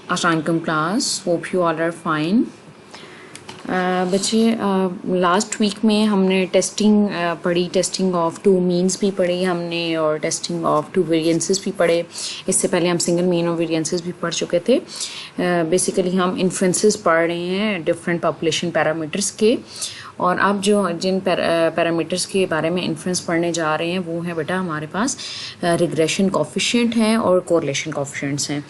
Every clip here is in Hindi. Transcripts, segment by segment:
Assalamualaikum class, hope you all are fine. बच्चे लास्ट वीक में हमने टेस्टिंग पढ़ी, टेस्टिंग ऑफ टू मीन्स भी पढ़ी हमने और टेस्टिंग ऑफ टू वेरिएंसेस भी पढ़े। इससे पहले हम सिंगल मीन और वेरिएंसेस भी पढ़ चुके थे। बेसिकली हम इन्फ्लुएंसेस पढ़ रहे हैं डिफरेंट पॉपुलेशन पैरामीटर्स के, और अब जो जिन पैरामीटर्स के बारे में इन्फ्लुएंस पढ़ने जा रहे हैं वो है बेटा हमारे पास रिग्रेशन कोफिशिएंट हैं और कोरिलेशन कोफिशिएंट्स हैं।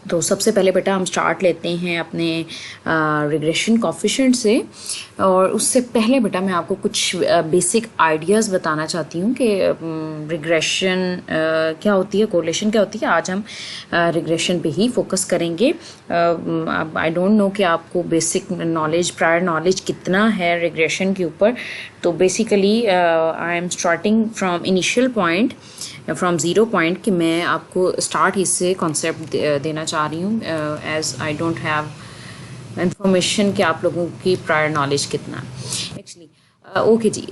तो सबसे पहले बेटा हम स्टार्ट लेते हैं अपने रिग्रेशन कोफिशिएंट से, और उससे पहले बेटा मैं आपको कुछ बेसिक आइडियाज़ बताना चाहती हूँ कि रिग्रेशन क्या होती है, कोरिलेशन क्या होती है। आज हम रिग्रेशन पे ही फोकस करेंगे। अब आई डोंट नो कि आपको बेसिक नॉलेज, प्रायर नॉलेज कितना है रिग्रेशन के ऊपर। तो basically I am starting from initial point, from zero point, कि मैं आपको स्टार्ट इससे कॉन्सेप्ट देना चाह रही हूँ as I don't have information कि आप लोगों की प्रायर नॉलेज कितना है एक्चुअली। ओके जी,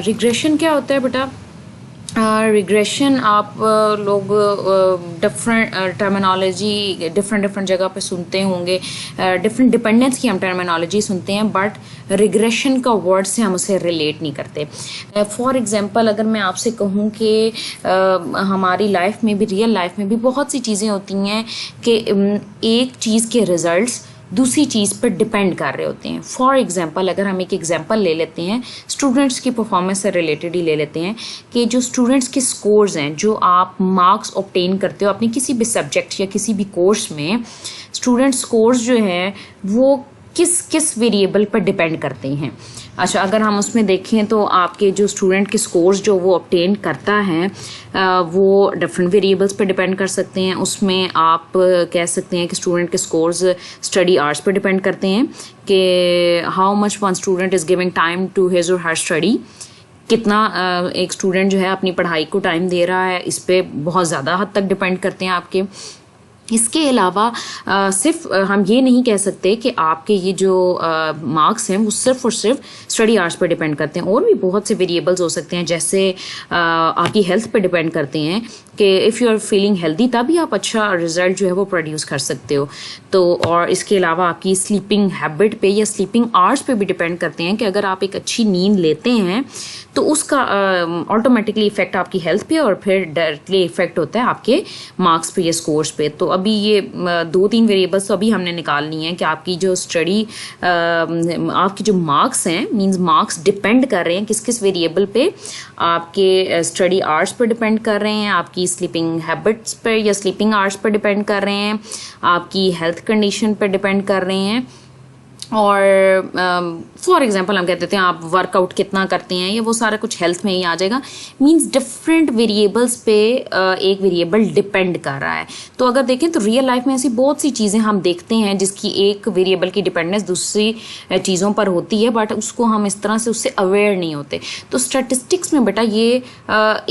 रिग्रेशन क्या होता है बेटा? रिग्रेशन आप लोग डिफरेंट टर्मिनोलॉजी डिफरेंट जगह पे सुनते होंगे, डिफरेंट डिपेंडेंस की हम टर्मिनोलॉजी सुनते हैं, बट रिग्रेशन का वर्ड से हम उसे रिलेट नहीं करते। फॉर एग्जांपल अगर मैं आपसे कहूँ कि हमारी लाइफ में भी, रियल लाइफ में भी बहुत सी चीज़ें होती हैं कि एक चीज़ के रिजल्ट्स दूसरी चीज़ पर डिपेंड कर रहे होते हैं। फॉर एग्जांपल अगर हम एक एग्जांपल ले लेते हैं, स्टूडेंट्स की परफॉर्मेंस से रिलेटेड ही ले लेते हैं कि जो स्टूडेंट्स के स्कोर्स हैं, जो आप मार्क्स ऑब्टेन करते हो अपने किसी भी सब्जेक्ट या किसी भी कोर्स में, स्टूडेंट स्कोर्स जो हैं वो किस किस वेरिएबल पर डिपेंड करते हैं। अच्छा, अगर हम उसमें देखें तो आपके जो स्टूडेंट के स्कोर्स जो वो ऑब्टेन करता है वो डिफरेंट वेरिएबल्स पर डिपेंड कर सकते हैं। उसमें आप कह सकते हैं कि स्टूडेंट के स्कोर्स स्टडी आवर्स पर डिपेंड करते हैं कि how much one student is giving time to his और हर स्टडी, कितना एक स्टूडेंट जो है अपनी पढ़ाई को टाइम दे रहा है, इस पर बहुत ज़्यादा हद तक डिपेंड करते हैं आपके। इसके अलावा सिर्फ हम ये नहीं कह सकते कि आपके ये जो मार्क्स हैं वो सिर्फ और सिर्फ स्टडी आवर्स पर डिपेंड करते हैं, और भी बहुत से वेरिएबल्स हो सकते हैं, जैसे आपकी हेल्थ पे डिपेंड करते हैं कि if you are feeling healthy तभी आप अच्छा रिजल्ट जो है वो प्रोड्यूस कर सकते हो। तो और इसके अलावा आपकी स्लीपिंग हैबिट पे या स्लीपिंग आवर्स पे भी डिपेंड करते हैं कि अगर आप एक अच्छी नींद लेते हैं तो उसका ऑटोमेटिकली इफेक्ट आपकी हेल्थ पे और फिर डायरेक्टली इफेक्ट होता है आपके मार्क्स पे या स्कोर्स पे। तो अभी ये दो तीन वेरिएबल्स तो अभी हमने निकालनी है कि आपकी जो स्टडी, आपके जो मार्क्स हैं, मींस मार्क्स डिपेंड कर रहे हैं किस किस वेरिएबल पे, आपके स्टडी आवर्स पर डिपेंड कर रहे हैं, आपकी स्लीपिंग हैबिट्स पर या स्लीपिंग आवर्स पर डिपेंड कर रहे हैं, आपकी हेल्थ कंडीशन पर डिपेंड कर रहे हैं, और फॉर एग्जांपल हम कहते हैं आप वर्कआउट कितना करते हैं, या वो सारा कुछ हेल्थ में ही आ जाएगा। मींस डिफरेंट वेरिएबल्स पे एक वेरिएबल डिपेंड कर रहा है। तो अगर देखें तो रियल लाइफ में ऐसी बहुत सी चीज़ें हम देखते हैं जिसकी एक वेरिएबल की डिपेंडेंस दूसरी चीज़ों पर होती है, बट उसको हम इस तरह से उससे अवेयर नहीं होते। तो स्टैटिस्टिक्स में बेटा ये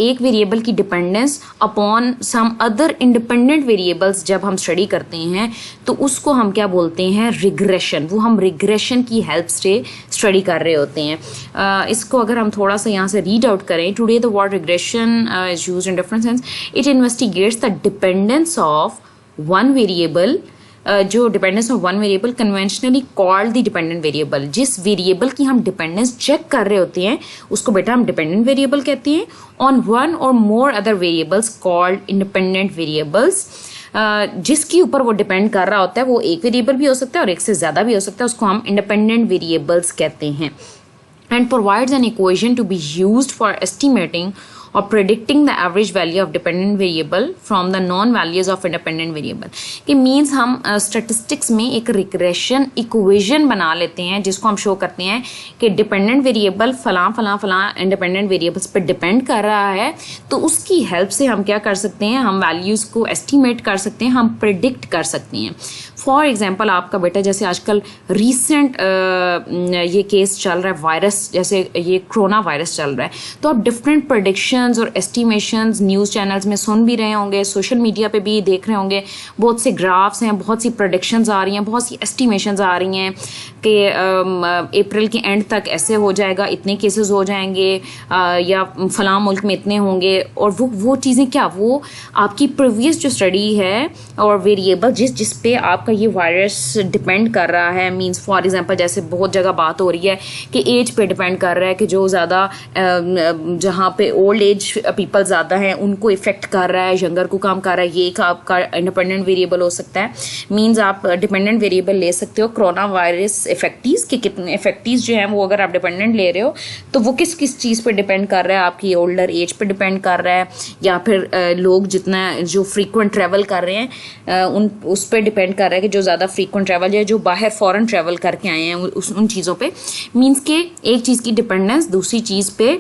एक वेरिएबल की dependence upon some other independent variables जब हम स्टडी करते हैं तो उसको हम क्या बोलते हैं, रिग्रेशन। वो हम रिग्रेशन की हेल्प से स्टडी कर रहे होते हैं। इसको अगर हम थोड़ा सा यहाँ से रीड आउट करें, today the word regression is used in different sense. It investigates the dependence of one variable, जो dependence of one variable conventionally called the dependent variable. जिस वेरिएबल की हम डिपेंडेंस चेक कर रहे होते हैं उसको बेटा हम डिपेंडेंट वेरिएबल कहते हैं। ऑन वन और more other variables called independent variables. जिसके ऊपर वो डिपेंड कर रहा होता है वो एक वेरिएबल भी हो सकता है और एक से ज़्यादा भी हो सकता है, उसको हम इंडिपेंडेंट वेरिएबल्स कहते हैं। And provides an equation to be used for estimating or predicting the average value of dependent variable from the known values of independent variable। कि मीन्स हम स्टेटिस्टिक्स में एक रिग्रेशन इक्वेशन बना लेते हैं जिसको हम शो करते हैं कि डिपेंडेंट वेरिएबल फलां फलां फलां इंडिपेंडेंट वेरिएबल्स पर डिपेंड कर रहा है, तो उसकी हेल्प से हम क्या कर सकते हैं, हम वैल्यूज़ को एस्टिमेट कर सकते हैं, हम प्रिडिक्ट कर सकते हैं। फॉर एग्जांपल आपका बेटा जैसे आजकल रीसेंट ये केस चल रहा है वायरस, जैसे ये कोरोना वायरस चल रहा है, तो आप डिफरेंट प्रेडिक्शंस और एस्टिमेशंस न्यूज़ चैनल्स में सुन भी रहे होंगे, सोशल मीडिया पे भी देख रहे होंगे, बहुत से ग्राफ्स हैं, बहुत सी प्रेडिक्शंस आ रही हैं, बहुत सी एस्टिमेशंस आ रही हैं कि अप्रैल के एंड तक ऐसे हो जाएगा, इतने केसेस हो जाएंगे या फलां मुल्क में इतने होंगे। और वो चीज़ें क्या, वो आपकी प्रीवियस जो स्टडी है और वेरिएबल जिस पे आपका ये वायरस डिपेंड कर रहा है, मींस फॉर एग्जांपल जैसे बहुत जगह बात हो रही है कि एज पे डिपेंड कर रहा है, कि जो ज़्यादा जहाँ पे ओल्ड एज पीपल ज़्यादा हैं उनको इफेक्ट कर रहा है, यंगर को कम कर रहा है, ये एक आपका इंडिपेंडेंट वेरिएबल हो सकता है। मींस आप डिपेंडेंट वेरिएबल ले सकते हो कोरोना वायरस इफेक्टीज के, कितने इफेक्टीज जो हैं वो अगर आप डिपेंडेंट ले रहे हो तो वो किस किस चीज़ पे डिपेंड कर रहा है, आपकी ओल्डर एज पे डिपेंड कर रहा है, या फिर लोग जितना जो फ्रीक्वेंट ट्रैवल कर रहे हैं उस पर डिपेंड कर रहा है, कि जो ज़्यादा फ्रीक्वेंट ट्रैवल या जो बाहर फॉरेन ट्रैवल करके आए हैं उन चीज़ों पे। मींस के एक चीज़ की डिपेंडेंस दूसरी चीज़ पे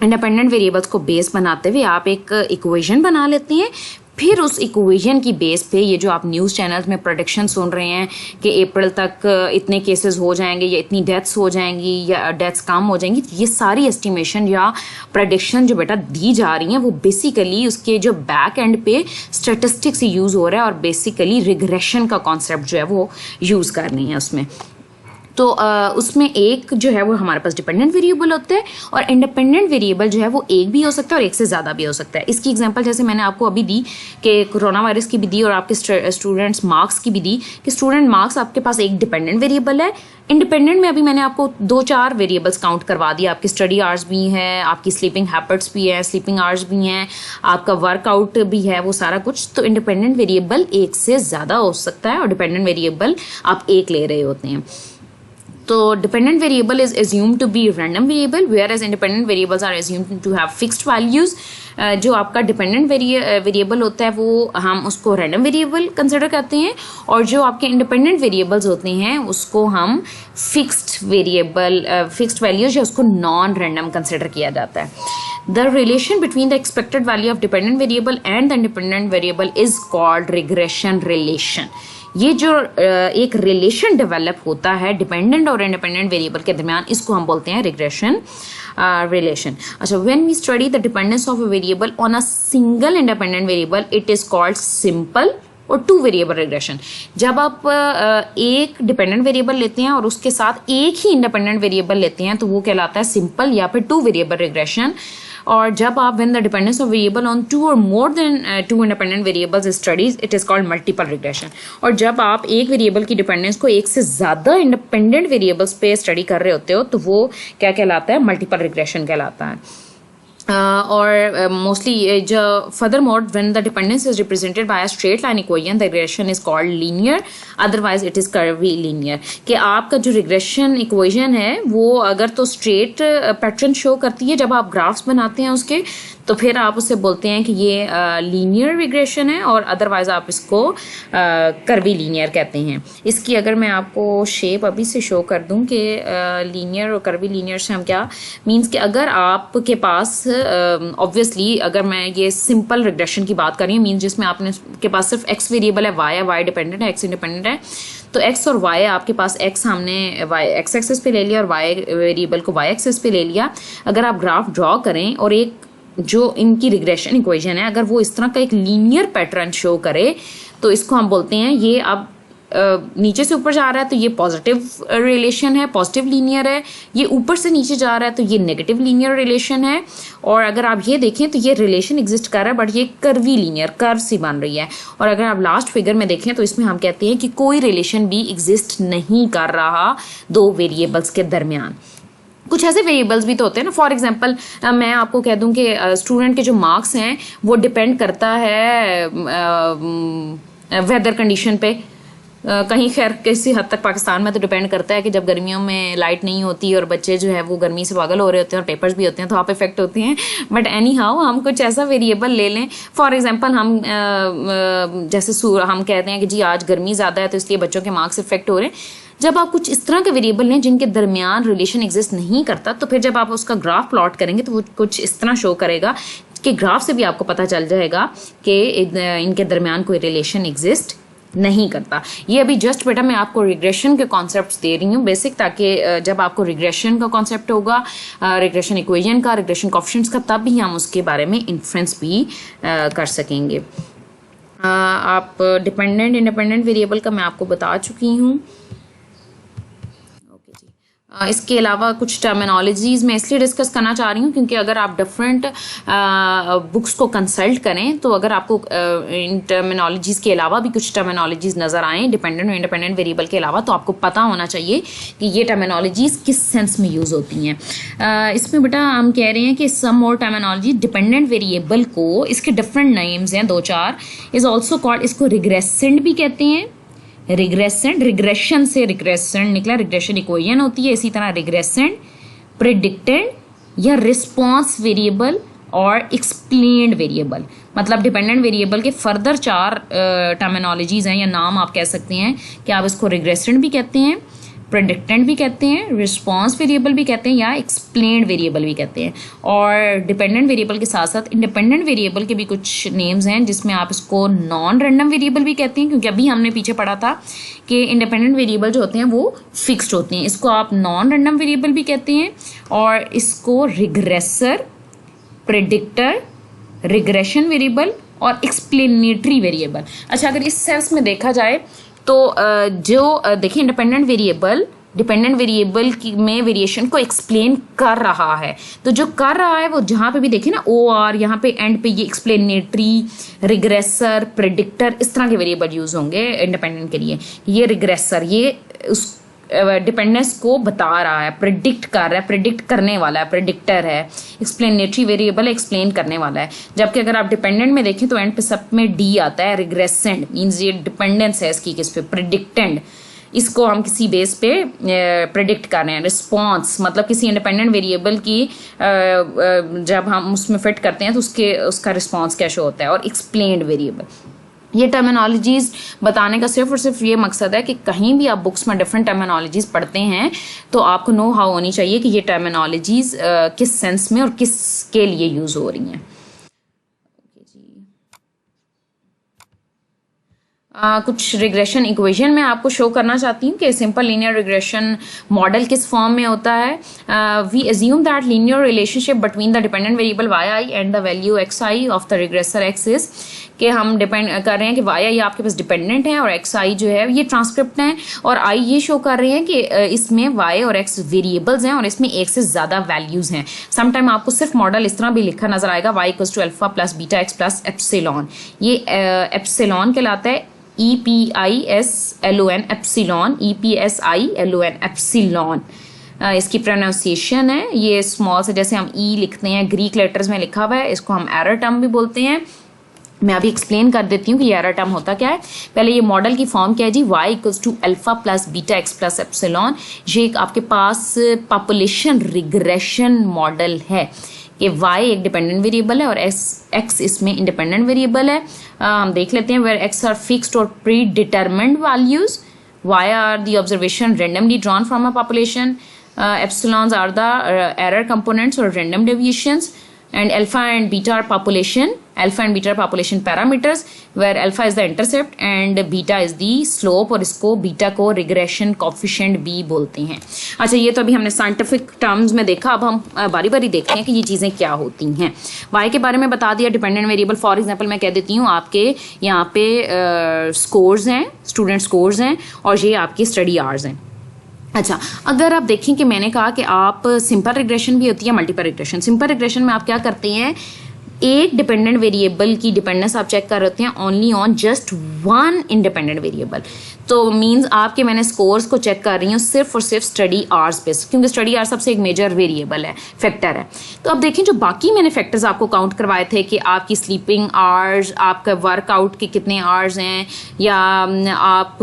इंडिपेंडेंट वेरिएबल्स को बेस बनाते हुए आप एक इक्वेशन बना लेते हैं। फिर उस इक्वेशन की बेस पे ये जो आप न्यूज़ चैनल्स में प्रेडिक्शन सुन रहे हैं कि अप्रैल तक इतने केसेस हो जाएंगे या इतनी डेथ्स हो जाएंगी या डेथ्स कम हो जाएंगी, ये सारी एस्टिमेशन या प्रेडिक्शन जो बेटा दी जा रही हैं वो बेसिकली उसके जो बैक एंड पे स्टैटिस्टिक्स यूज़ हो रहा है और बेसिकली रिग्रेशन का कॉन्सेप्ट जो है वो यूज़ कर रही हैं उसमें। तो उसमें एक जो है वो हमारे पास डिपेंडेंट वेरिएबल होता है और इंडिपेंडेंट वेरिएबल जो है वो एक भी हो सकता है और एक से ज़्यादा भी हो सकता है। इसकी एग्जांपल जैसे मैंने आपको अभी दी कि कोरोना वायरस की भी दी और आपके स्टूडेंट्स मार्क्स की भी दी कि स्टूडेंट मार्क्स आपके पास एक डिपेंडेंट वेरिएबल है। इंडिपेंडेंट में अभी मैंने आपको 2-4 वेरिएबल्स काउंट करवा दिया, आपकी स्टडी आवर्स भी हैं, आपकी स्लीपिंग हैबिट्स भी है, स्लीपिंग आवर्स भी हैं, आपका वर्कआउट भी है, वो सारा कुछ। तो इंडिपेंडेंट वेरिएबल एक से ज़्यादा हो सकता है और डिपेंडेंट वेरिएबल आप एक ले रहे होते हैं। तो dependent variable is assumed to be random variable whereas independent variables are assumed to have fixed values। जो आपका डिपेंडेंट वेरिएबल होता है वो हम उसको रैंडम वेरिएबल कंसिडर करते हैं और जो आपके इंडिपेंडेंट वेरिएबल्स होते हैं उसको हम फिक्स्ड वैल्यूज या उसको नॉन रैंडम कंसिडर किया जाता है। The relation between the expected value of dependent variable and the independent variable is called regression relation। ये जो एक रिलेशन डेवलप होता है डिपेंडेंट और इंडिपेंडेंट वेरिएबल के दरमियान, इसको हम बोलते हैं रिग्रेशन रिलेशन। अच्छा, when we study the dependence of a variable on a single independent variable it is called simple और 2 वेरिएबल रिग्रेशन। जब आप एक डिपेंडेंट वेरिएबल लेते हैं और उसके साथ एक ही इंडिपेंडेंट वेरिएबल लेते हैं तो वो कहलाता है सिंपल या फिर 2 वेरिएबल रिग्रेशन। और जब आप when the dependence of variable on 2 or more than 2 independent variables is studied it is called multiple regression। और जब आप एक वेरिएबल की डिपेंडेंस को एक से ज़्यादा इंडिपेंडेंट वेरिएबल्स पे स्टडी कर रहे होते हो तो वो क्या कहलाता है, मल्टीपल रिग्रेशन कहलाता है। और मोस्टली जो further mode when the dependence is represented by a straight line equation the regression is called linear, otherwise it is curvy linear. कि आपका जो रिग्रेशन इक्वेशन है वो अगर तो स्ट्रेट पैटर्न शो करती है, जब आप ग्राफ्स बनाते हैं उसके तो फिर आप उससे बोलते हैं कि ये लीनियर रिग्रेशन है और अदरवाइज आप इसको कर्वी लीनियर कहते हैं। इसकी अगर मैं आपको शेप अभी से शो कर दूं कि लीनियर और कर्वी लीनियर से हम क्या मीन्स कि अगर आपके पास ऑब्वियसली अगर मैं ये सिंपल रिग्रेशन की बात कर रही हूँ मीन्स जिसमें आपने के पास सिर्फ एक्स वेरिएबल है, वाई डिपेंडेंट है, एक्स इंडिपेंडेंट है, तो एक्स और वाई आपके पास एक्स हमने वाई एक्स एक्सिस पे ले लिया और वाई वेरिएबल को वाई एक्सिस पे ले लिया। अगर आप ग्राफ ड्रॉ करें और एक जो इनकी रिग्रेशन इक्वेशन है अगर वो इस तरह का एक लीनियर पैटर्न शो करे तो इसको हम बोलते हैं ये अब नीचे से ऊपर जा रहा है तो ये पॉजिटिव रिलेशन है, पॉजिटिव लीनियर है, ये ऊपर से नीचे जा रहा है तो ये नेगेटिव लीनियर रिलेशन है। और अगर आप ये देखें तो ये रिलेशन एग्जिस्ट कर रहा है बट ये कर्वी लीनियर कर्व सी बन रही है। और अगर आप लास्ट फिगर में देखें तो इसमें हम कहते हैं कि कोई रिलेशन भी एग्जिस्ट नहीं कर रहा 2 वेरिएबल्स के दरमियान। कुछ ऐसे वेरिएबल्स भी तो होते हैं ना, फॉर एग्जांपल मैं आपको कह दूं कि स्टूडेंट के जो मार्क्स हैं वो डिपेंड करता है वेदर कंडीशन पे। कहीं खैर किसी हद तक पाकिस्तान में तो डिपेंड करता है कि जब गर्मियों में लाइट नहीं होती और बच्चे जो है वो गर्मी से पागल हो रहे होते हैं और पेपर्स भी होते हैं तो आप इफेक्ट होते हैं। बट एनी हाउ हम कुछ ऐसा वेरिएबल ले लें, फॉर एग्जांपल हम जैसे हम कहते हैं कि जी आज गर्मी ज़्यादा है तो इसलिए बच्चों के मार्क्स इफेक्ट हो रहे हैं। जब आप कुछ इस तरह के वेरिएबल लें जिनके दरमियान रिलेशन एग्जिस्ट नहीं करता तो फिर जब आप उसका ग्राफ प्लॉट करेंगे तो वो कुछ इस तरह शो करेगा कि ग्राफ से भी आपको पता चल जाएगा कि इनके दरमियान कोई रिलेशन एग्जिस्ट नहीं करता। ये अभी जस्ट बेटा मैं आपको रिग्रेशन के कॉन्सेप्ट्स दे रही हूँ बेसिक, ताकि जब आपको रिग्रेशन का कॉन्सेप्ट होगा, रिग्रेशन इक्वेशन का, रिग्रेशन कोएफिशिएंट्स का, तब ही हम उसके बारे में इन्फ्रेंस भी कर सकेंगे। आप डिपेंडेंट इंडिपेंडेंट वेरिएबल का मैं आपको बता चुकी हूँ। इसके अलावा कुछ टर्मिनोलॉजीज़ मैं इसलिए डिस्कस करना चाह रही हूँ क्योंकि अगर आप डिफरेंट बुक्स को कंसल्ट करें तो अगर आपको इन टर्मिनोलॉजीज़ के अलावा भी कुछ टर्मिनोलॉजीज़ नज़र आएँ डिपेंडेंट और इंडिपेंडेंट वेरिएबल के अलावा, तो आपको पता होना चाहिए कि ये टर्मिनोलॉजीज़ किस सेंस में यूज़ होती हैं। इसमें बेटा हम कह रहे हैं कि सम और टर्मिनोलॉजी डिपेंडेंट वेरिएबल को, इसके डिफरेंट नेम्स हैं 2-4, इज़ ऑल्सो कॉल्ड, इसको रिग्रेसेंट भी कहते हैं। रिग्रेसेंट, रिग्रेशन से रिग्रेसेंट निकला, रिग्रेशन इक्वेशन होती है। इसी तरह रिग्रेसेंट, प्रेडिक्टेंट या रिस्पॉन्स वेरिएबल और एक्सप्लेन्ड वेरिएबल, मतलब डिपेंडेंट वेरिएबल के फर्दर 4 टर्मिनोलॉजीज हैं या नाम आप कह सकते हैं कि आप इसको रिग्रेसेंट भी कहते हैं, प्रेडिक्टेंट भी कहते हैं, रिस्पॉन्स वेरिएबल भी कहते हैं या एक्सप्लेन्ड वेरिएबल भी कहते हैं। और डिपेंडेंट वेरिएबल के साथ साथ इंडिपेंडेंट वेरिएबल के भी कुछ नेम्स हैं जिसमें आप इसको नॉन रैंडम वेरिएबल भी कहते हैं, क्योंकि अभी हमने पीछे पढ़ा था कि इंडिपेंडेंट वेरिएबल जो होते हैं वो फिक्स्ड होते हैं। इसको आप नॉन रैंडम वेरिएबल भी कहते हैं और इसको रिग्रेसर, प्रेडिक्टर, रिग्रेशन वेरिएबल और एक्सप्लेनेटरी वेरिएबल। अच्छा, अगर इस सेंस में देखा जाए तो जो देखिए इंडिपेंडेंट वेरिएबल डिपेंडेंट वेरिएबल में वेरिएशन को एक्सप्लेन कर रहा है, तो जो कर रहा है वो जहाँ पे भी देखिए ना OR, यहाँ पे एंड पे ये एक्सप्लेनेटरी, रिग्रेसर, प्रेडिक्टर, इस तरह के वेरिएबल यूज होंगे इंडिपेंडेंट के लिए। ये रिग्रेसर ये उस डिपेंडेंस को बता रहा है, प्रिडिक्ट कर रहा है, प्रिडिक्ट करने वाला है, प्रेडिक्टर है। एक्सप्लेनेटरी वेरिएबल एक्सप्लेन करने वाला है। जबकि अगर आप डिपेंडेंट में देखें तो एंड पे सब में डी आता है। रिग्रेसेंट मीन्स ये डिपेंडेंस है इसकी किस पे, प्रेडिक्टेंट, इसको हम किसी बेस पे प्रेडिक्ट कर रहे हैं। रिस्पॉन्स मतलब किसी इंडिपेंडेंट वेरिएबल की जब हम उसमें फिट करते हैं तो उसका रिस्पॉन्स क्या शो होता है। और एक्सप्लेन्ड वेरिएबल, ये टर्मिनोलॉजीज़ बताने का सिर्फ और सिर्फ ये मकसद है कि कहीं भी आप बुक्स में डिफरेंट टर्मिनोलॉजीज़ पढ़ते हैं तो आपको नो हाउ होनी चाहिए कि ये टर्मिनोलॉजीज़ किस सेंस में और किस के लिए यूज़ हो रही हैं। कुछ रिग्रेशन इक्वेशन मैं आपको शो करना चाहती हूँ कि सिंपल लीनियर रिग्रेशन मॉडल किस फॉर्म में होता है। We assume that linear relationship between the dependent variable yi and the value xi of the regressor x is, कि हम डिपेंड कर रहे हैं कि yi आपके पास डिपेंडेंट है और xi जो है ये ट्रांसक्रिप्ट है, और i ये शो कर रहे हैं कि इसमें y और x वेरिएबल्स हैं और इसमें एक से ज़्यादा वैल्यूज़ हैं। समटाइम आपको सिर्फ मॉडल इस तरह भी लिखा नजर आएगा, y equals to alpha plus beta x plus epsilon. ये एप्सिलॉन कहलाता है, EPISLON एप्सिलॉन, EPSILON एप्सिलॉन इसकी प्रोनाउंसिएशन है। ये स्मॉल से जैसे हम ई लिखते हैं ग्रीक लेटर्स में लिखा हुआ है, इसको हम एरर टर्म भी बोलते हैं। मैं अभी एक्सप्लेन कर देती हूँ कि ये एरर टर्म होता क्या है। पहले ये मॉडल की फॉर्म क्या है जी, y equals to alpha plus beta x plus epsilon. ये एक आपके पास पॉपुलेशन रिग्रेशन मॉडल है कि y एक डिपेंडेंट वेरिएबल है और x इसमें इंडिपेंडेंट वेरिएबल है। हम देख लेते हैं वेयर x आर फिक्स्ड और predetermined values, y are the observation randomly drawn from a population, epsilons are the error components और random deviations, and alpha and beta are population parameters where alpha is the intercept and beta is the slope, और इसको बीटा को रिग्रेशन कोफिशिएंट b बोलते हैं। अच्छा, ये तो अभी हमने साइंटिफिक टर्म्स में देखा, अब हम बारी बारी देखते हैं कि ये चीज़ें क्या होती हैं। y के बारे में बता दिया, डिपेंडेंट वेरिएबल फॉर एग्जांपल मैं कह देती हूँ आपके यहाँ पे स्कोर्स हैं, स्टूडेंट स्कोर्स हैं और ये आपकी स्टडी आवर्स हैं। अच्छा, अगर आप देखें कि मैंने कहा कि आप सिंपल रिग्रेशन भी होती है, मल्टीपल रिग्रेशन। सिंपल रिग्रेशन में आप क्या करते हैं, एक डिपेंडेंट वेरिएबल की डिपेंडेंस आप चेक कर रहे हैं only on just one independent variable. तो मींस आपके मैंने स्कोर्स को चेक कर रही हूँ सिर्फ और सिर्फ स्टडी आवर्स पे, क्योंकि स्टडी आवर्स सबसे एक मेजर वेरिएबल है, फैक्टर है। तो अब देखें जो बाकी मैंने फैक्टर्स आपको काउंट करवाए थे कि आपकी स्लीपिंग आवर्स, आपका वर्कआउट के कितने आवर्स हैं, या आप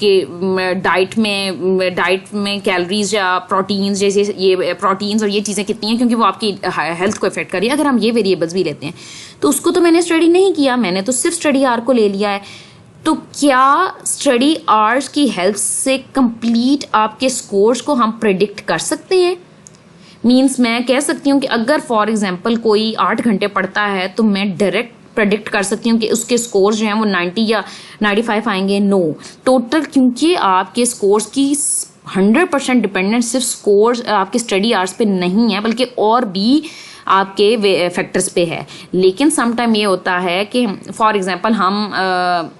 के डाइट में कैलोरीज या प्रोटीन्स, जैसे ये प्रोटीन्स और ये चीज़ें कितनी हैं, क्योंकि वो आपकी हेल्थ को इफेक्ट कर रही है। अगर हम ये वेरिएबल्स भी लेते हैं तो उसको तो मैंने स्टडी नहीं किया, मैंने तो सिर्फ स्टडी आवर को ले लिया है। तो क्या स्टडी आवर्स की हेल्प से कंप्लीट आपके स्कोर्स को हम प्रेडिक्ट कर सकते हैं? मींस मैं कह सकती हूँ कि अगर फॉर एग्जांपल कोई 8 घंटे पढ़ता है तो मैं डायरेक्ट प्रेडिक्ट कर सकती हूँ कि उसके स्कोर्स जो हैं वो 90 या 95 आएंगे? नो, टोटल, क्योंकि आपके स्कोर्स की 100% डिपेंडेंट सिर्फ स्कोर्स आपके स्टडी आवर्स पे नहीं है, बल्कि और भी आपके फैक्टर्स पे है। लेकिन समटाइम ये होता है कि फॉर एग्जांपल हम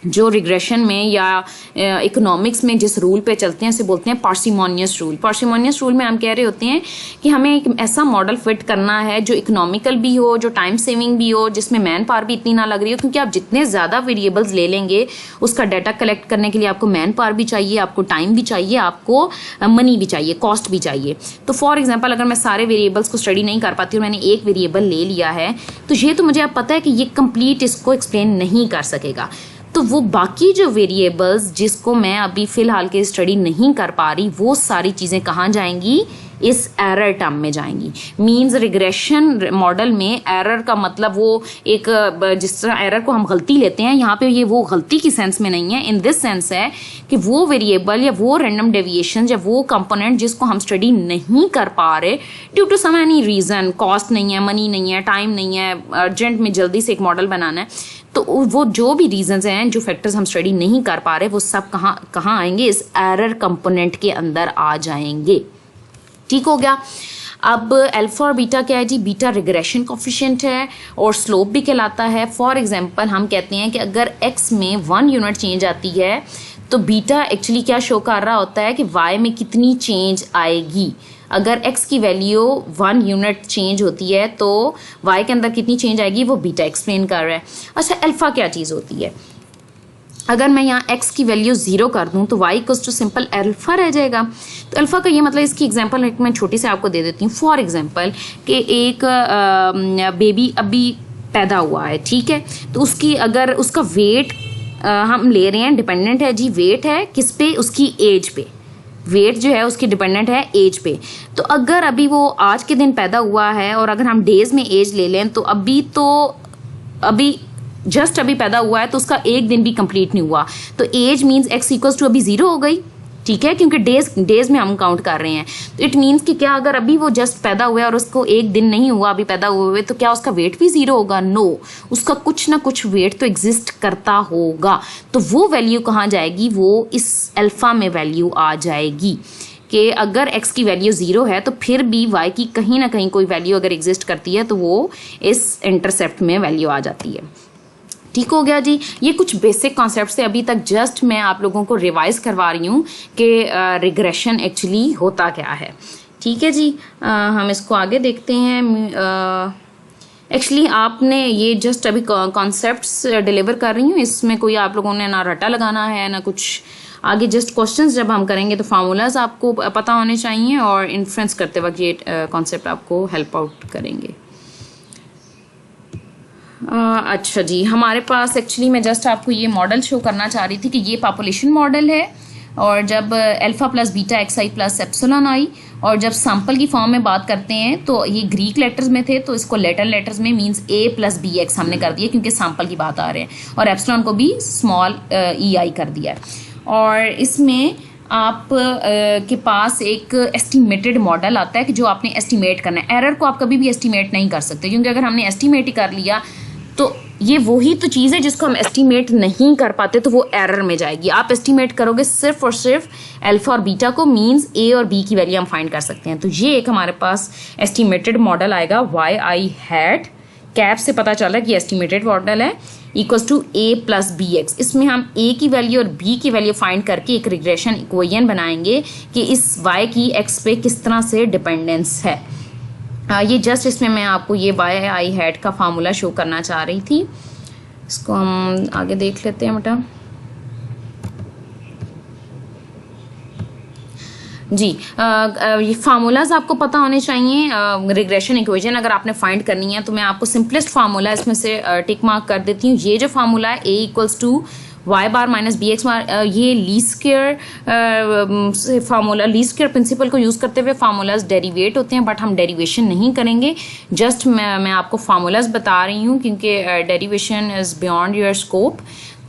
जो रिग्रेशन में या इकोनॉमिक्स में जिस रूल पे चलते हैं उसे बोलते हैं पार्सिमोनियस रूल। पार्सिमोनियस रूल में हम कह रहे होते हैं कि हमें एक ऐसा मॉडल फिट करना है जो इकोनॉमिकल भी हो, जो टाइम सेविंग भी हो, जिसमें मैन पावर भी इतनी ना लग रही हो, क्योंकि आप जितने ज़्यादा वेरिएबल्स ले लेंगे उसका डाटा कलेक्ट करने के लिए आपको मैन पावर भी चाहिए, आपको टाइम भी चाहिए, आपको मनी भी चाहिए, कॉस्ट भी चाहिए। तो फॉर एग्जाम्पल अगर मैं सारे वेरिएबल्स को स्टडी नहीं कर पाती और मैंने एक वेरिएबल ले लिया है तो ये तो मुझे अब पता है कि ये कंप्लीट इसको एक्सप्लेन नहीं कर सकेगा। तो वो बाकी जो वेरिएबल्स जिसको मैं अभी फ़िलहाल के स्टडी नहीं कर पा रही, वो सारी चीज़ें कहाँ जाएंगी? इस एरर टर्म में जाएंगी। मींस रिग्रेशन मॉडल में एरर का मतलब वो एक, जिस तरह एरर को हम गलती लेते हैं, यहाँ पे ये वो गलती की सेंस में नहीं है। इन दिस सेंस है कि वो वेरिएबल या वो रैंडम डेविएशन या वो कंपोनेंट जिसको हम स्टडी नहीं कर पा रहे due to some any reason, cost नहीं है, मनी नहीं है, टाइम नहीं है, अर्जेंट में जल्दी से एक मॉडल बनाना है, तो वो जो भी रीजंस हैं, जो फैक्टर्स हम स्टडी नहीं कर पा रहे, वो सब कहाँ आएंगे? इस एरर कंपोनेंट के अंदर आ जाएंगे। ठीक हो गया। अब अल्फा और बीटा क्या है जी? बीटा रिग्रेशन कोफिशिएंट है और स्लोप भी कहलाता है। फॉर एग्जांपल हम कहते हैं कि अगर एक्स में 1 यूनिट चेंज आती है तो बीटा एक्चुअली क्या शो कर रहा होता है कि वाई में कितनी चेंज आएगी। अगर x की वैल्यू 1 यूनिट चेंज होती है तो y के अंदर कितनी चेंज आएगी, वो बीटा एक्सप्लेन कर रहा है। अच्छा, अल्फा क्या चीज़ होती है? अगर मैं यहाँ x की वैल्यू 0 कर दूँ तो y equals to simple alpha रह जाएगा। तो अल्फा का ये मतलब, इसकी एग्जांपल एक मैं छोटी से आपको दे देती हूँ। फॉर एग्जांपल कि एक बेबी अभी पैदा हुआ है, ठीक है, तो उसकी अगर उसका वेट हम ले रहे हैं, डिपेंडेंट है जी, वेट है किस पे? उसकी एज पे। वेट जो है उसकी डिपेंडेंट है एज पे। तो अगर अभी वो आज के दिन पैदा हुआ है और अगर हम डेज में एज ले लें तो अभी जस्ट अभी पैदा हुआ है तो उसका एक दिन भी कंप्लीट नहीं हुआ, तो as means x equals to अभी 0 हो गई। ठीक है, क्योंकि डेज में हम काउंट कर रहे हैं। तो इट मीन्स कि क्या अगर अभी वो जस्ट पैदा हुआ है और उसको एक दिन नहीं हुआ अभी पैदा हुए, तो क्या उसका वेट भी 0 होगा? नो, उसका कुछ ना कुछ वेट तो एग्जिस्ट करता होगा। तो वो वैल्यू कहाँ जाएगी? वो इस अल्फा में वैल्यू आ जाएगी कि अगर x की वैल्यू 0 है तो फिर भी y की कहीं ना कहीं कोई वैल्यू अगर एग्जिस्ट करती है तो वो इस इंटरसेप्ट में वैल्यू आ जाती है। ठीक हो गया जी। ये कुछ बेसिक कॉन्सेप्ट से अभी तक जस्ट मैं आप लोगों को रिवाइज करवा रही हूँ कि रिग्रेशन एक्चुअली होता क्या है। ठीक है जी, हम इसको आगे देखते हैं। एक्चुअली आपने ये जस्ट अभी कॉन्सेप्ट्स डिलीवर कर रही हूँ, इसमें कोई आप लोगों ने ना रटा लगाना है ना कुछ। आगे जस्ट क्वेश्चंस जब हम करेंगे तो फार्मूलाज आपको पता होने चाहिए और इन्फ्रेंस करते वक्त ये कॉन्सेप्ट आपको हेल्प आउट करेंगे। अच्छा जी, हमारे पास एक्चुअली मैं जस्ट आपको ये मॉडल शो करना चाह रही थी कि ये पॉपुलेशन मॉडल है और जब alpha plus beta x I plus epsilon i, और जब सैम्पल की फॉर्म में बात करते हैं तो ये ग्रीक लेटर्स में थे तो इसको लेटर लेटर्स में means a plus b x हमने कर दिया क्योंकि सैम्पल की बात आ रहे हैं, और एप्सिलॉन को भी स्मॉल ई आई कर दिया है। और इसमें आप के पास एक एस्टिमेटेड मॉडल आता है कि जो आपने एस्टिमेट करना है। एरर को आप कभी भी एस्टिमेट नहीं कर सकते, क्योंकि अगर हमने एस्टिमेट ही कर लिया तो ये वही तो चीज़ है जिसको हम एस्टिमेट नहीं कर पाते, तो वो एरर में जाएगी। आप एस्टिमेट करोगे सिर्फ और सिर्फ अल्फा और बीटा को, मींस ए और बी की वैल्यू हम फाइंड कर सकते हैं। तो ये एक हमारे पास एस्टिमेटेड मॉडल आएगा वाई आई हैट, कैप से पता चल रहा है कि एस्टिमेटेड मॉडल है, equals to a plus b x. इसमें हम ए की वैल्यू और बी की वैल्यू फाइंड करके एक रिग्रेशन इक्वेशन बनाएंगे कि इस वाई की एक्स पे किस तरह से डिपेंडेंस है। ये जस्ट इसमें मैं आपको ये वाई आई हैट का फार्मूला शो करना चाह रही थी। इसको हम आगे देख लेते हैं बेटा जी। ये फार्मूलाज आपको पता होने चाहिए। रिग्रेशन इक्वेशन अगर आपने फाइंड करनी है तो मैं आपको सिंपलेस्ट फार्मूला इसमें से टिक मार्क कर देती हूँ। ये जो फार्मूला है a equals to y bar minus b x bar, ये लीस्ट स्क्वायर से फार्मूला, लीस्ट स्क्वायर प्रिंसिपल को यूज़ करते हुए फार्मूलाज डेरिवेट होते हैं, बट हम डेरिवेशन नहीं करेंगे। जस्ट मैं आपको फार्मूलाज बता रही हूँ क्योंकि derivation is beyond your scope.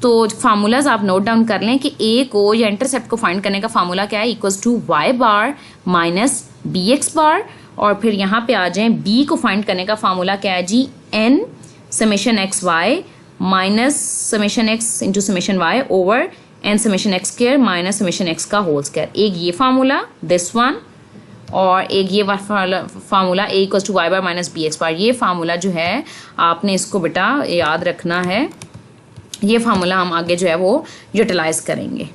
तो फार्मूलाज आप नोट डाउन कर लें कि ए को या इंटरसेप्ट को फाइंड करने का फार्मूला क्या है, equals to y bar minus b x bar, और फिर यहाँ पे आ जाएं बी को फाइंड करने का फार्मूला क्या है जी, n summation x y minus summation x into summation y over n summation x square minus summation x का होल स्क्वायर। एक ये फार्मूला दिस वन, और एक ये formula a equals to y bar minus b x bar. ये फार्मूला जो है आपने इसको बेटा याद रखना है, ये फार्मूला हम आगे जो है वो यूटिलाइज करेंगे।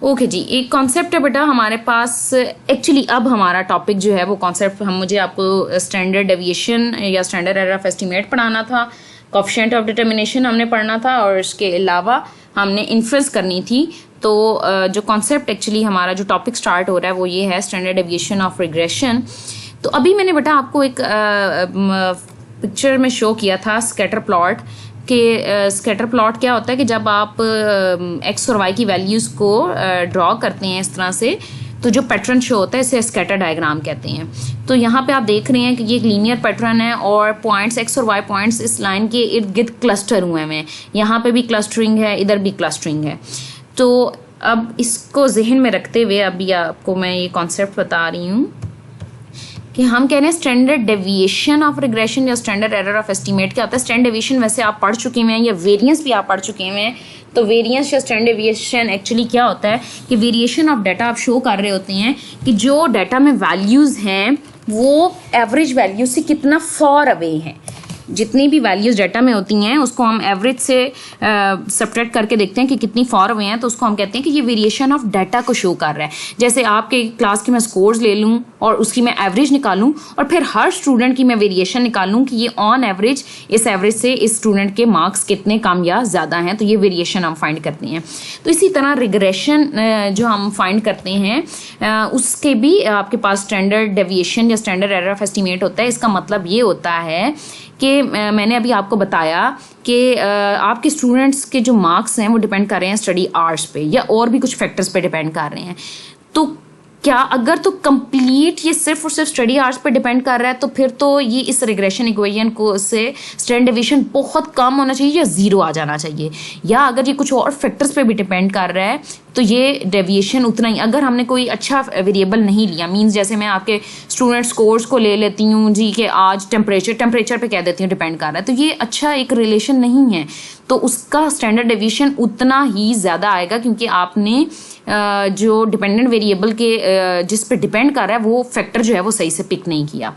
ओके जी, एक कॉन्सेप्ट है बेटा हमारे पास। एक्चुअली अब हमारा टॉपिक जो है वो कॉन्सेप्ट मुझे आपको स्टैंडर्ड डेविएशन या स्टैंडर्ड एरर ऑफ एस्टिमेट पढ़ाना था, कोएफिशिएंट ऑफ डिटर्मिनेशन हमने पढ़ना था, और इसके अलावा हमने इन्फ्रेंस करनी थी। तो जो कॉन्सेप्ट एक्चुअली हमारा जो टॉपिक स्टार्ट हो रहा है वो ये है स्टैंडर्ड डेविएशन ऑफ रिग्रेशन। तो अभी मैंने बेटा आपको एक पिक्चर में शो किया था स्कैटर प्लॉट के। स्कैटर प्लॉट क्या होता है कि जब आप एक्स और वाई की वैल्यूज़ को ड्रॉ करते हैं इस तरह से, तो जो पैटर्न शो होता है इसे स्कैटर डायग्राम कहते हैं। तो यहाँ पे आप देख रहे हैं कि ये एक लीनियर पैटर्न है और पॉइंट्स एक्स और वाई पॉइंट्स इस लाइन के इर्द गिर्द क्लस्टर हुए हैं। यहाँ पे भी क्लस्टरिंग है, इधर भी क्लस्टरिंग है। तो अब इसको जहन में रखते हुए अभी आपको मैं ये कॉन्सेप्ट बता रही हूँ कि हम कह रहे हैं स्टैंडर्ड डेविएशन ऑफ रिग्रेशन या स्टैंडर्ड एरर ऑफ एस्टीमेट क्या होता है। स्टैंडर्ड डेविएशन वैसे आप पढ़ चुके हैं या वेरिएंस भी आप पढ़ चुके हैं। तो वेरिएंस या स्टैंडर्ड डेविएशन एक्चुअली क्या होता है कि वेरिएशन ऑफ डाटा आप शो कर रहे होते हैं कि जो डाटा में वैल्यूज़ हैं वो एवरेज वैल्यू से कितना फॉर अवे हैं। जितनी भी वैल्यूज़ डाटा में होती हैं उसको हम एवरेज से सब्ट्रैक्ट करके देखते हैं कि कितनी फॉर अवे हैं, तो उसको हम कहते हैं कि ये वेरिएशन ऑफ डाटा को शो कर रहा है। जैसे आपके क्लास की मैं स्कोर्स ले लूँ और उसकी मैं एवरेज निकालूँ और फिर हर स्टूडेंट की मैं वेरिएशन निकालूँ कि ये ऑन एवरेज इस एवरेज से इस स्टूडेंट के मार्क्स कितने कम या ज़्यादा हैं, तो ये वेरिएशन हम फाइंड करते हैं। तो इसी तरह रिग्रेशन जो हम फाइंड करते हैं उसके भी आपके पास स्टैंडर्ड डेविएशन या स्टैंडर्ड एरर ऑफ एस्टीमेट होता है। इसका मतलब ये होता है कि मैंने अभी आपको बताया कि आपके स्टूडेंट्स के जो मार्क्स हैं वो डिपेंड कर रहे हैं स्टडी आवर्स पे या और भी कुछ फैक्टर्स पे डिपेंड कर रहे हैं। तो क्या अगर तो कंप्लीट ये सिर्फ और सिर्फ स्टडी आवर्स पे डिपेंड कर रहा है तो फिर तो ये इस रिग्रेशन इक्वेशन को से स्टैंडर्ड डेविएशन बहुत कम होना चाहिए या ज़ीरो आ जाना चाहिए। या अगर ये कुछ और फैक्टर्स पे भी डिपेंड कर रहा है तो ये डेविएशन उतना ही, अगर हमने कोई अच्छा वेरिएबल नहीं लिया, मींस जैसे मैं आपके स्टूडेंट स्कोर्स को ले लेती हूँ जी कि आज टेम्परेचर पे कह देती हूँ डिपेंड कर रहा है, तो ये अच्छा एक रिलेशन नहीं है, तो उसका स्टैंडर्ड डेविएशन उतना ही ज़्यादा आएगा क्योंकि आपने जो डिपेंडेंट वेरिएबल के जिस पे डिपेंड कर रहा है वो फैक्टर जो है वो सही से पिक नहीं किया।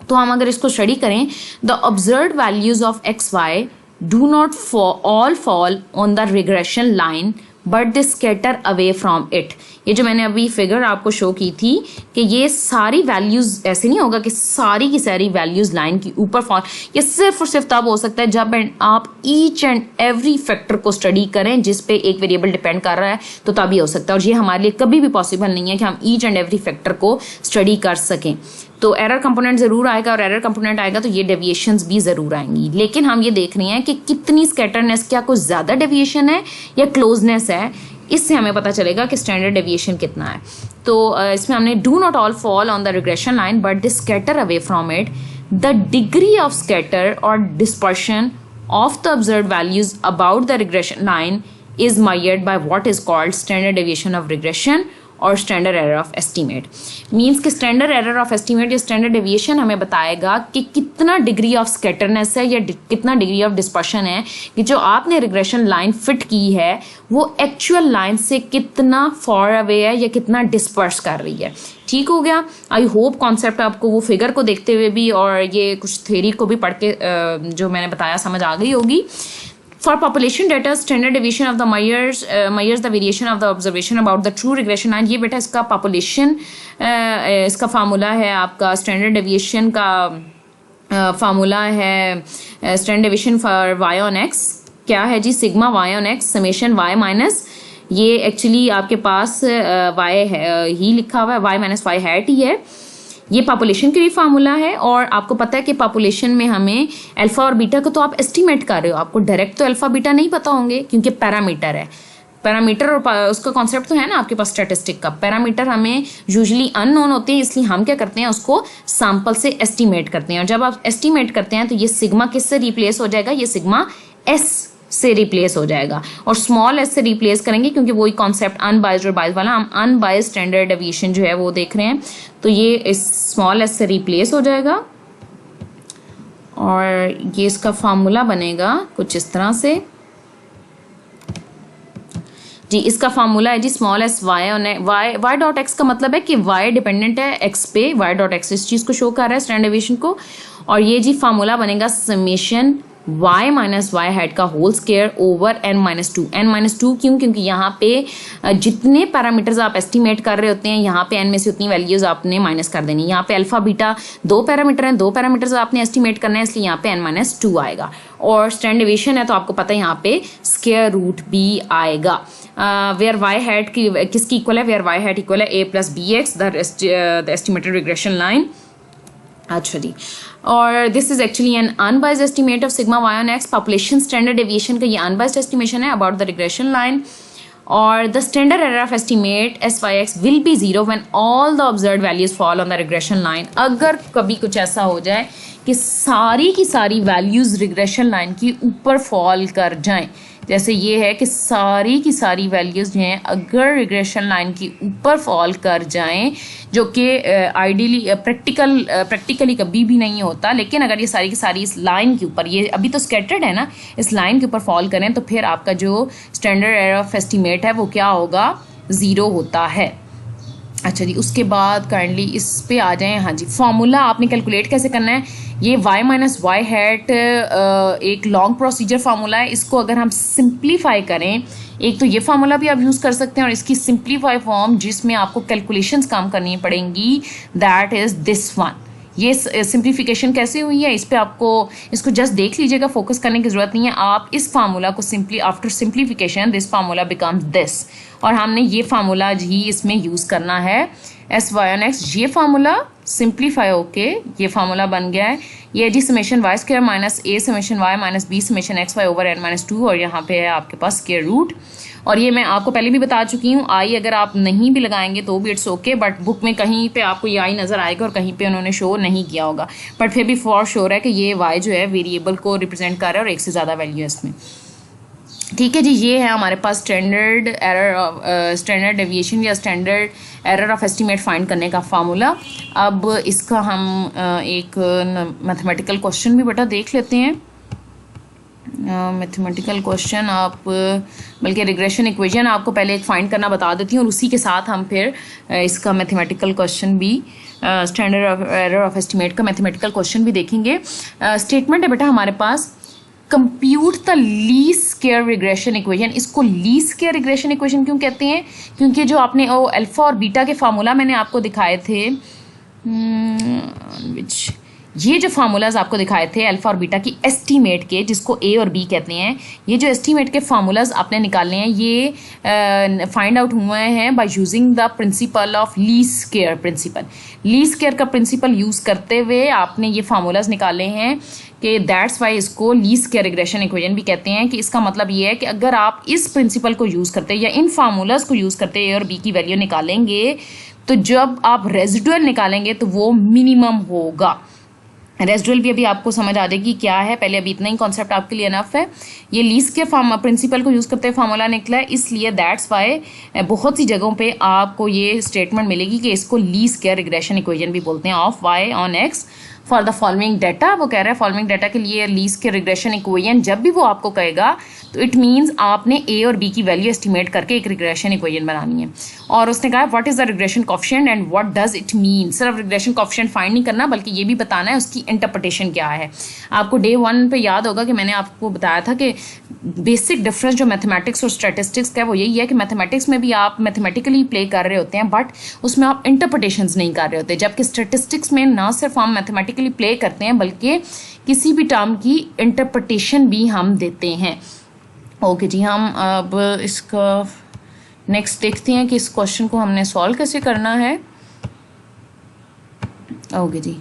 तो हम अगर इसको स्टडी करें, the observed values of x why do not all fall on the regression line but they scatter away from it. ये जो मैंने अभी फिगर आपको शो की थी कि ये सारी वैल्यूज़, ऐसे नहीं होगा कि सारी की सारी वैल्यूज़ लाइन की ऊपर फॉल, ये सिर्फ और सिर्फ तब हो सकता है जब आप ईच एंड एवरी फैक्टर को स्टडी करें जिस पे एक वेरिएबल डिपेंड कर रहा है, तो तभी हो सकता है। और ये हमारे लिए कभी भी पॉसिबल नहीं है कि हम ईच एंड एवरी फैक्टर को स्टडी कर सकें। तो एरर कंपोनेंट ज़रूर आएगा और एरर कंपोनेंट आएगा तो ये डेविएशंस भी ज़रूर आएंगी, लेकिन हम ये देख रहे हैं कि कितनी स्कैटरनेस, क्या कुछ ज़्यादा डेविएशन है या क्लोजनेस है, इससे हमें पता चलेगा कि स्टैंडर्ड डेविएशन कितना है। तो इसमें हमने do not all fall on the regression line but they scatter away from it. The degree of scatter और dispersion of the observed values about the regression line is measured by what is called standard deviation of regression और standard error of estimate. Means कि स्टैंडर्ड एरर ऑफ एस्टीमेट या स्टैंडर्ड डेविएशन हमें बताएगा कि कितना डिग्री ऑफ स्कैटरनेस है या कितना डिग्री ऑफ डिस्पर्शन है कि जो आपने रिग्रेशन लाइन फिट की है वो एक्चुअल लाइन से कितना फॉर अवे है या कितना डिस्पर्स कर रही है। ठीक हो गया। आई होप कॉन्सेप्ट आपको वो फिगर को देखते हुए भी और ये कुछ थ्योरी को भी पढ़ के जो मैंने बताया समझ आ गई होगी। For population data, standard deviation of the measures the variation of the observation about the true regression line। ये बेटा इसका population इसका फार्मूला है आपका स्टैंडर्ड डेविएशन का फार्मूला है standard deviation for y on x क्या है जी, sigma y on x summation y minus, ये एक्चुअली आपके पास y है ही लिखा हुआ है, y माइनस y हैट ही है। ये पॉपुलेशन के लिए फार्मूला है और आपको पता है कि पॉपुलेशन में हमें अल्फा और बीटा को तो आप एस्टीमेट कर रहे हो, आपको डायरेक्ट तो अल्फा बीटा नहीं पता होंगे क्योंकि पैरामीटर है। पैरामीटर और उसका कॉन्सेप्ट तो है ना आपके पास स्टैटिस्टिक का। पैरामीटर हमें यूजुअली अननोन होते हैं, इसलिए हम क्या करते हैं उसको सैंपल से एस्टीमेट करते हैं। और जब आप एस्टीमेट करते हैं तो ये सिग्मा किससे रिप्लेस हो जाएगा, ये सिग्मा एस से रिप्लेस हो जाएगा, और स्मॉल एस से रिप्लेस करेंगे क्योंकि वही कॉन्सेप्ट अनबाइज्ड और बाइज्ड वाला, हम अनबाइज्ड स्टैंडर्ड डेविएशन जो है वो देख रहे हैं, तो ये इस स्मॉल एस से रिप्लेस हो जाएगा और ये इसका फार्मूला बनेगा कुछ इस तरह से जी। इसका फार्मूला है जी small s y on y dot x का मतलब है कि वाई डिपेंडेंट है एक्स पे, वाई डॉट एक्स इस चीज़ को शो कर रहा है स्टैंडर्ड डेविएशन को, और ये जी फार्मूला बनेगा summation y minus y head का whole square over n minus two. n minus two क्यों? क्योंकि यहाँ पे जितने पैरामीटर्स आप एस्टिमेट कर रहे होते हैं यहाँ पे n में से उतनी वैल्यूज आपने माइनस कर देनी। यहाँ पे अल्फा बीटा दो पैरामीटर हैं, दो पैरामीटर्स आपने एस्टिमेट करना है, इसलिए यहाँ पे n माइनस टू आएगा, और स्टैंडर्ड डेविएशन है तो आपको पता है यहाँ पे स्क्वायर रूट b आएगा। वेयर वाई हेड की किसकी इक्वल है? वेयर वाई हेड इक्वल है a plus b x the estimated regression line. अच्छा जी, और this is actually an unbiased estimate of sigma y on x. Population standard deviation का ये अनबाइज्ड एस्टिमेशन है अबाउट द रिग्रेशन लाइन, और the standard error of estimate s y x will be zero when all the observed values fall on the regression line. अगर कभी कुछ ऐसा हो जाए कि सारी की सारी वैल्यूज रिग्रेशन लाइन की ऊपर फॉल कर जाएं, जैसे ये है कि सारी की सारी वैल्यूज जो हैं अगर रिग्रेशन लाइन की ऊपर फॉल कर जाएं, जो कि आइडियली प्रैक्टिकली कभी भी नहीं होता, लेकिन अगर ये सारी की सारी इस लाइन के ऊपर, ये अभी तो स्कैटर्ड है ना, इस लाइन के ऊपर फॉल करें तो फिर आपका जो स्टैंडर्ड एरर ऑफ एस्टिमेट है वो क्या होगा? ज़ीरो होता है। अच्छा जी, उसके बाद काइंडली इस पे आ जाएं। हाँ जी, फॉर्मूला आपने कैलकुलेट कैसे करना है? ये y माइनस वाई हैट एक लॉन्ग प्रोसीजर फार्मूला है, इसको अगर हम सिंप्लीफाई करें, एक तो ये फार्मूला भी आप यूज़ कर सकते हैं और इसकी सिंप्लीफाई फॉर्म जिसमें आपको कैलकुलेशंस काम करनी पड़ेंगी, दैट इज़ दिस वन। ये सिंप्लीफिकेशन कैसे हुई है इस पे आपको इसको जस्ट देख लीजिएगा, फोकस करने की ज़रूरत नहीं है। आप इस फार्मूला को simply after simplification this formula becomes this, और हमने ये फार्मूला ही इसमें यूज़ करना है एस वाई ऑन एक्स। ये फार्मूला सिंप्लीफाई होके ये फार्मूला बन गया है, ये जी summation y square minus a summation y minus b summation x y over n minus two, और यहाँ पे है आपके पास स्क्वायर रूट। और ये मैं आपको पहले भी बता चुकी हूँ, आई अगर आप नहीं भी लगाएंगे तो भी इट्स ओके, बट बुक में कहीं पे आपको ये आई नज़र आएगा और कहीं पे उन्होंने शो नहीं किया होगा, बट फिर भी फॉर श्योर है कि ये वाई जो है वेरिएबल को रिप्रेजेंट कर रहा है और एक से ज़्यादा वैल्यू है इसमें। ठीक है जी, ये है हमारे पास स्टैंडर्ड एरर स्टैंडर्ड डेविएशन या standard error of estimate find करने का फार्मूला। अब इसका हम एक मैथमेटिकल क्वेश्चन भी बेटा देख लेते हैं। मैथमेटिकल क्वेश्चन आप बल्कि रिग्रेशन इक्वेशन आपको पहले एक फाइंड करना बता देती हूँ और उसी के साथ हम फिर इसका मैथमेटिकल क्वेश्चन भी स्टैंडर्ड एरर ऑफ एस्टिमेट का मैथमेटिकल क्वेश्चन भी देखेंगे। स्टेटमेंट है बेटा हमारे पास, compute the least square regression equation. इसको लीस्ट स्क्वायर रिग्रेशन इक्वेशन क्यों कहते हैं? क्योंकि जो आपने वो अल्फा और बीटा के फार्मूला मैंने आपको दिखाए थे, ये जो फार्मूलाज आपको दिखाए थे अल्फा और बीटा की एस्टीमेट के, जिसको ए और बी कहते हैं, ये जो एस्टीमेट के फार्मूलाज आपने निकालने हैं ये फाइंड आउट हुए हैं by using the principle of least square principle. Least square का प्रिंसिपल यूज़ करते हुए आपने ये फार्मूलाज निकाले हैं कि दैट्स वाई इसको लीस्ट स्क्वायर रिग्रेशन इक्वेशन भी कहते हैं। कि इसका मतलब ये है कि अगर आप इस प्रिंसिपल को यूज़ करते या इन फार्मूलाज को यूज़ करते ए और बी की वैल्यू निकालेंगे, तो जब आप रेजिडुअल निकालेंगे तो वो मिनिमम होगा। रेजिडुअल भी अभी आपको समझ आ जाएगी क्या है, पहले अभी इतना ही कॉन्सेप्ट आपके लिए इनफ है। ये लीस्ट के प्रिंसिपल को यूज़ करते हुए फार्मूला निकला है, इसलिए दैट्स वाई बहुत सी जगहों पे आपको ये स्टेटमेंट मिलेगी कि इसको लीस्ट स्क्वायर रिग्रेशन इक्वेशन भी बोलते हैं of Y on x for the following data. वो कह रहा है फॉलोइंग डाटा के लिए लीस्ट स्क्वायर रिग्रेशन इक्वेशन जब भी वो आपको कहेगा तो इट मीन्स आपने ए और बी की वैल्यू एस्टिमेट करके एक रिग्रेशन इक्वेशन बनानी है। और उसने कहा what is the regression coefficient and what does it mean. सिर्फ रिग्रेशन कोएफिशिएंट फाइंड नहीं करना बल्कि ये भी बताना है उसकी इंटरप्रिटेशन क्या है। आपको डे 1 पे याद होगा कि मैंने आपको बताया था कि बेसिक डिफरेंस जो मैथमेटिक्स और स्टैटिस्टिक्स का है वो यही है कि मैथमेटिक्स में भी आप मैथमेटिकली प्ले कर रहे होते हैं बट उसमें आप इंटरप्रिटेशंस नहीं कर रहे होते, जबकि स्टैटिस्टिक्स में ना सिर्फ हम मैथमेटिकली प्ले करते हैं बल्कि किसी भी टर्म की इंटरप्रिटेशन भी हम देते हैं। ओके जी, हम अब इसका नेक्स्ट देखते हैं कि इस क्वेश्चन को हमने सॉल्व कैसे करना है। ओके जी,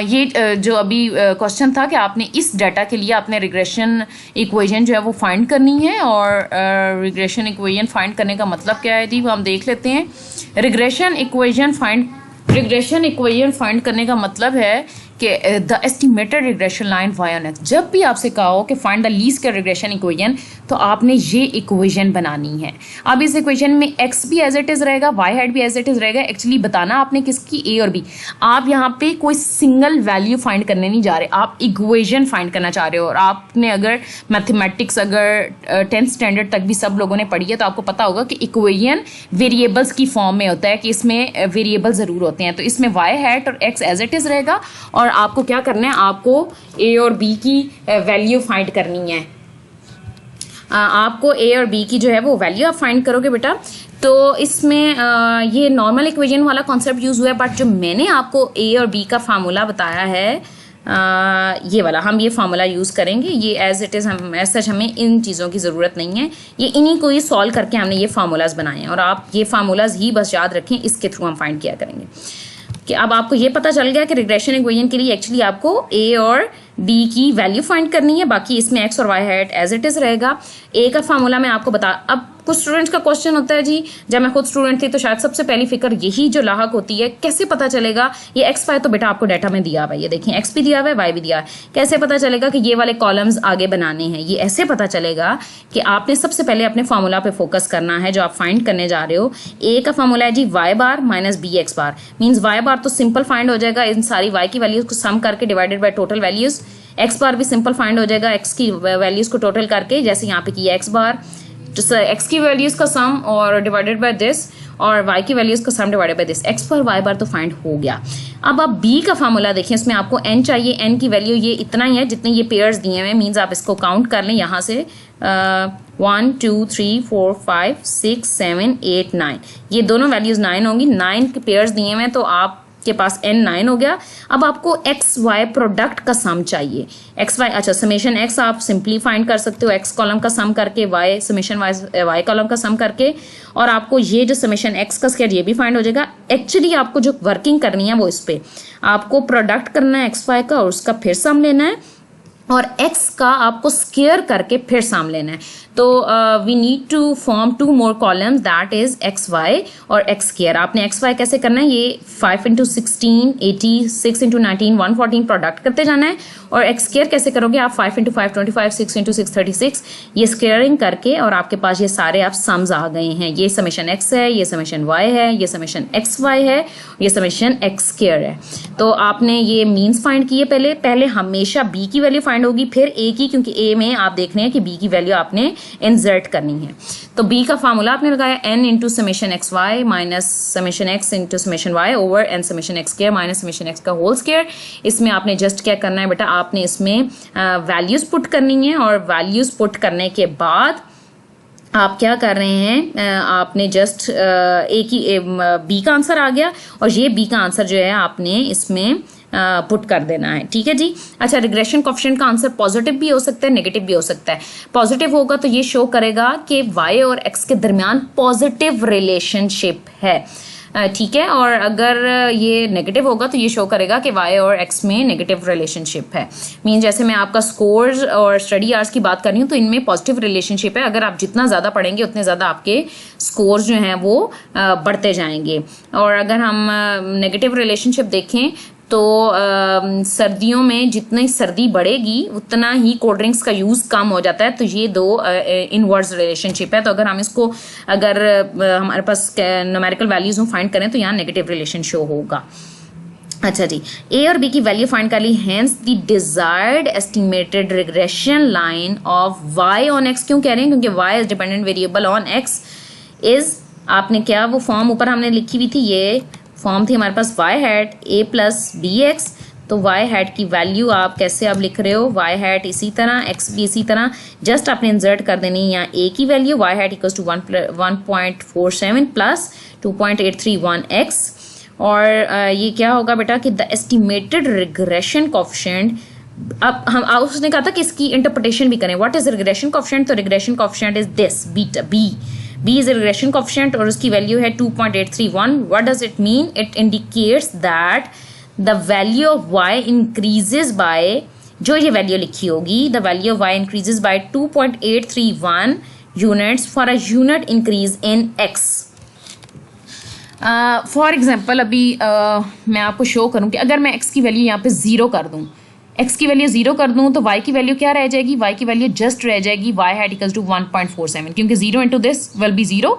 ये जो अभी क्वेश्चन था कि आपने इस डाटा के लिए आपने रिग्रेशन इक्वेशन जो है वो फाइंड करनी है और रिग्रेशन इक्वेशन फाइंड करने का मतलब क्या है जी वो हम देख लेते हैं। रिग्रेशन इक्वेशन फाइंड करने का मतलब है कि the estimated regression line y on x, जब भी आपसे कहा हो कि find the least square regression equation, तो आपने ये इक्वेशन बनानी है। अब इस इक्वेशन में x भी एज इट इज़ रहेगा, y हैट भी एज इट इज़ रहेगा। एक्चुअली बताना आपने किसकी, a और b। आप यहाँ पे कोई सिंगल वैल्यू फाइंड करने नहीं जा रहे, आप इक्वेशन फाइंड करना चाह रहे हो। और आपने अगर मैथमेटिक्स अगर 10th स्टैंडर्ड तक भी सब लोगों ने पढ़ी है तो आपको पता होगा कि इक्वेशन वेरिएबल्स की फॉर्म में होता है, कि इसमें वेरिएबल ज़रूर होते हैं। तो इसमें y हैट और x एज इट इज़ रहेगा, और आपको क्या करना है, आपको a और b की वैल्यू फाइंड करनी है। आपको a और b की जो है वो वैल्यू आप फाइंड करोगे बेटा। तो इसमें ये नॉर्मल इक्वेशन वाला कॉन्सेप्ट यूज़ हुआ है, बट जो मैंने आपको a और b का फार्मूला बताया है ये वाला, हम ये फार्मूला यूज़ करेंगे। ये एज इट इज़, हम एज सच हमें इन चीज़ों की ज़रूरत नहीं है, ये इन्हीं को ही सॉल्व करके हमने ये फार्मूलाज बनाए हैं। और आप ये फार्मूलाज ही बस याद रखें, इसके थ्रू हम फाइंड किया करेंगे। कि अब आपको ये पता चल गया कि रिग्रेशन इक्वेशन के लिए एक्चुअली आपको a और b की वैल्यू फाइंड करनी है, बाकी इसमें x और y hat as it is रहेगा। a का फार्मूला मैं आपको बता, अब कुछ स्टूडेंट्स का क्वेश्चन होता है जी, जब मैं खुद स्टूडेंट थी तो शायद सबसे पहली फिक्र यही जो लाहक होती है, कैसे पता चलेगा ये x y तो बेटा आपको डाटा में दिया हुआ है, ये देखिए x भी दिया हुआ है y भी दिया है, कैसे पता चलेगा कि ये वाले कॉलम्स आगे बनाने हैं। ये ऐसे पता चलेगा कि आपने सबसे पहले अपने फार्मूला पे फोकस करना है जो आप फाइंड करने जा रहे हो। a का फार्मूला है जी y बार माइनस बी एक्स बार, मीन्स y बार तो सिंपल फाइंड हो जाएगा इन सारी y की वैल्यूज को सम करके divided by total values. x बार भी सिंपल फाइंड हो जाएगा x की वैल्यूज को टोटल करके, जैसे यहाँ पे किया x बार x की वैल्यूज का सम और डिवाइडेड बाय दिस, और y की वैल्यूज का सम divided by this. x bar y बार तो फाइंड हो गया। अब आप b का फार्मूला देखिए, इसमें आपको n चाहिए, n की वैल्यू ये इतना ही है जितने ये पेयर्स दिए हुए, मीन्स आप इसको काउंट कर लें यहाँ से 1 2 3 4 5 6 7 8 9, ये दोनों वैल्यूज 9 होंगी। 9 के पेयर्स दिए हुए हैं तो आप के पास n 9 हो गया। अब आपको x y प्रोडक्ट का सम चाहिए, x y, अच्छा समेशन x आप सिंपली फाइंड कर सकते हो x कॉलम का सम करके, y समेशन y कॉलम का सम करके, और आपको ये जो समेशन x का स्क्वायर ये भी फाइंड हो जाएगा। एक्चुअली आपको जो वर्किंग करनी है वो इस पे आपको प्रोडक्ट करना है x y का और उसका फिर सम लेना है, और x का आपको स्क्वायर करके फिर सम लेना है। तो we need to form 2 more columns, that is x y और एक्स स्क्वायर। आपने एक्स वाई कैसे करना है, ये 5 इंटू 16 80, 6 इंटू 19 114 प्रोडक्ट करते जाना है, और एक्स स्क्वायर कैसे करोगे आप 5 इंटू 5 25, 6 इंटू 6 36, ये स्क्वायरिंग करके, और आपके पास ये सारे आप सम्स आ गए हैं। ये समेशन एक्स है, ये समेशन वाई है, ये समेशन एक्स वाई है, ये समेशन एक्स स्क्वायर है। तो आपने ये मीन्स फाइंड किए, पहले हमेशा बी की वैल्यू फाइंड होगी, फिर ए की, क्योंकि ए में आप देख रहे हैं कि बी की वैल्यू आपने इंसर्ट करनी है। तो बी का फार्मूला आपने लगाया n into summation x y minus summation x into summation y over n summation x square minus summation x का होल स्क्वायर। इसमें आपने जस्ट क्या करना है बेटा, आपने इसमें वैल्यूज पुट करनी है, और वैल्यूज पुट करने के बाद आप क्या कर रहे हैं, आपने जस्ट बी का आंसर आ गया, और ये बी का आंसर जो है आपने इसमें पुट कर देना है। ठीक है जी। अच्छा, रिग्रेशन कोएफिशिएंट का आंसर पॉजिटिव भी हो सकता है, नेगेटिव भी हो सकता है। पॉजिटिव होगा तो ये शो करेगा कि y और x के दरमियान पॉजिटिव रिलेशनशिप है, ठीक है। और अगर ये नेगेटिव होगा तो ये शो करेगा कि y और x में नेगेटिव रिलेशनशिप है। मीन जैसे मैं आपका स्कोर्स और स्टडी आवर्स की बात कर रही हूँ तो इनमें पॉजिटिव रिलेशनशिप है। अगर आप जितना ज़्यादा पढ़ेंगे उतने ज़्यादा आपके स्कोर्स जो हैं वो बढ़ते जाएंगे। और अगर हम नेगेटिव रिलेशनशिप देखें तो सर्दियों में जितनी सर्दी बढ़ेगी उतना ही कोल्ड ड्रिंक्स का यूज़ कम हो जाता है। तो ये दो इनवर्स रिलेशनशिप है। तो अगर हम इसको हमारे पास न्यूमेरिकल वैल्यूज में फाइंड करें तो यहाँ नेगेटिव रिलेशन शो होगा। अच्छा जी, ए और बी की वैल्यू फाइंड कर ली, hence the desired estimated regression line of Y on X. क्यों कह रहे हैं, क्योंकि Y is dependent variable on X is, आपने क्या वो फॉर्म ऊपर हमने लिखी हुई थी, ये फॉर्म थी हमारे पास y hat a plus b x. तो y हैट की वैल्यू आप कैसे आप लिख रहे हो, y हैट इसी तरह, x भी इसी तरह, जस्ट आपने इंसर्ट कर देनी है यहाँ a की value, y hat equals to 1.47 plus 2.831x। और ये क्या होगा बेटा कि द एस्टिमेटेड रिग्रेशन कोएफिशिएंट, अब हम उसने कहा था कि इसकी इंटरप्रिटेशन भी करें, व्हाट इज रिग्रेशन कोएफिशिएंट। तो regression coefficient is this, beta b is a regression coefficient और उसकी वैल्यू है 2.831। what does it mean? it indicates that the value of y increases by, जो ये वैल्यू लिखी होगी, the value of y increases by 2.831 units for a unit increase in x। For example अभी मैं आपको शो करूं कि अगर मैं x की वैल्यू यहाँ पे 0 कर दूं, x की वैल्यू 0 कर दूं तो y की वैल्यू क्या रह जाएगी, y की वैल्यू जस्ट रह जाएगी y हैट इक्वल्स टू 1.47, क्योंकि 0 इंटू दिस विल बी 0,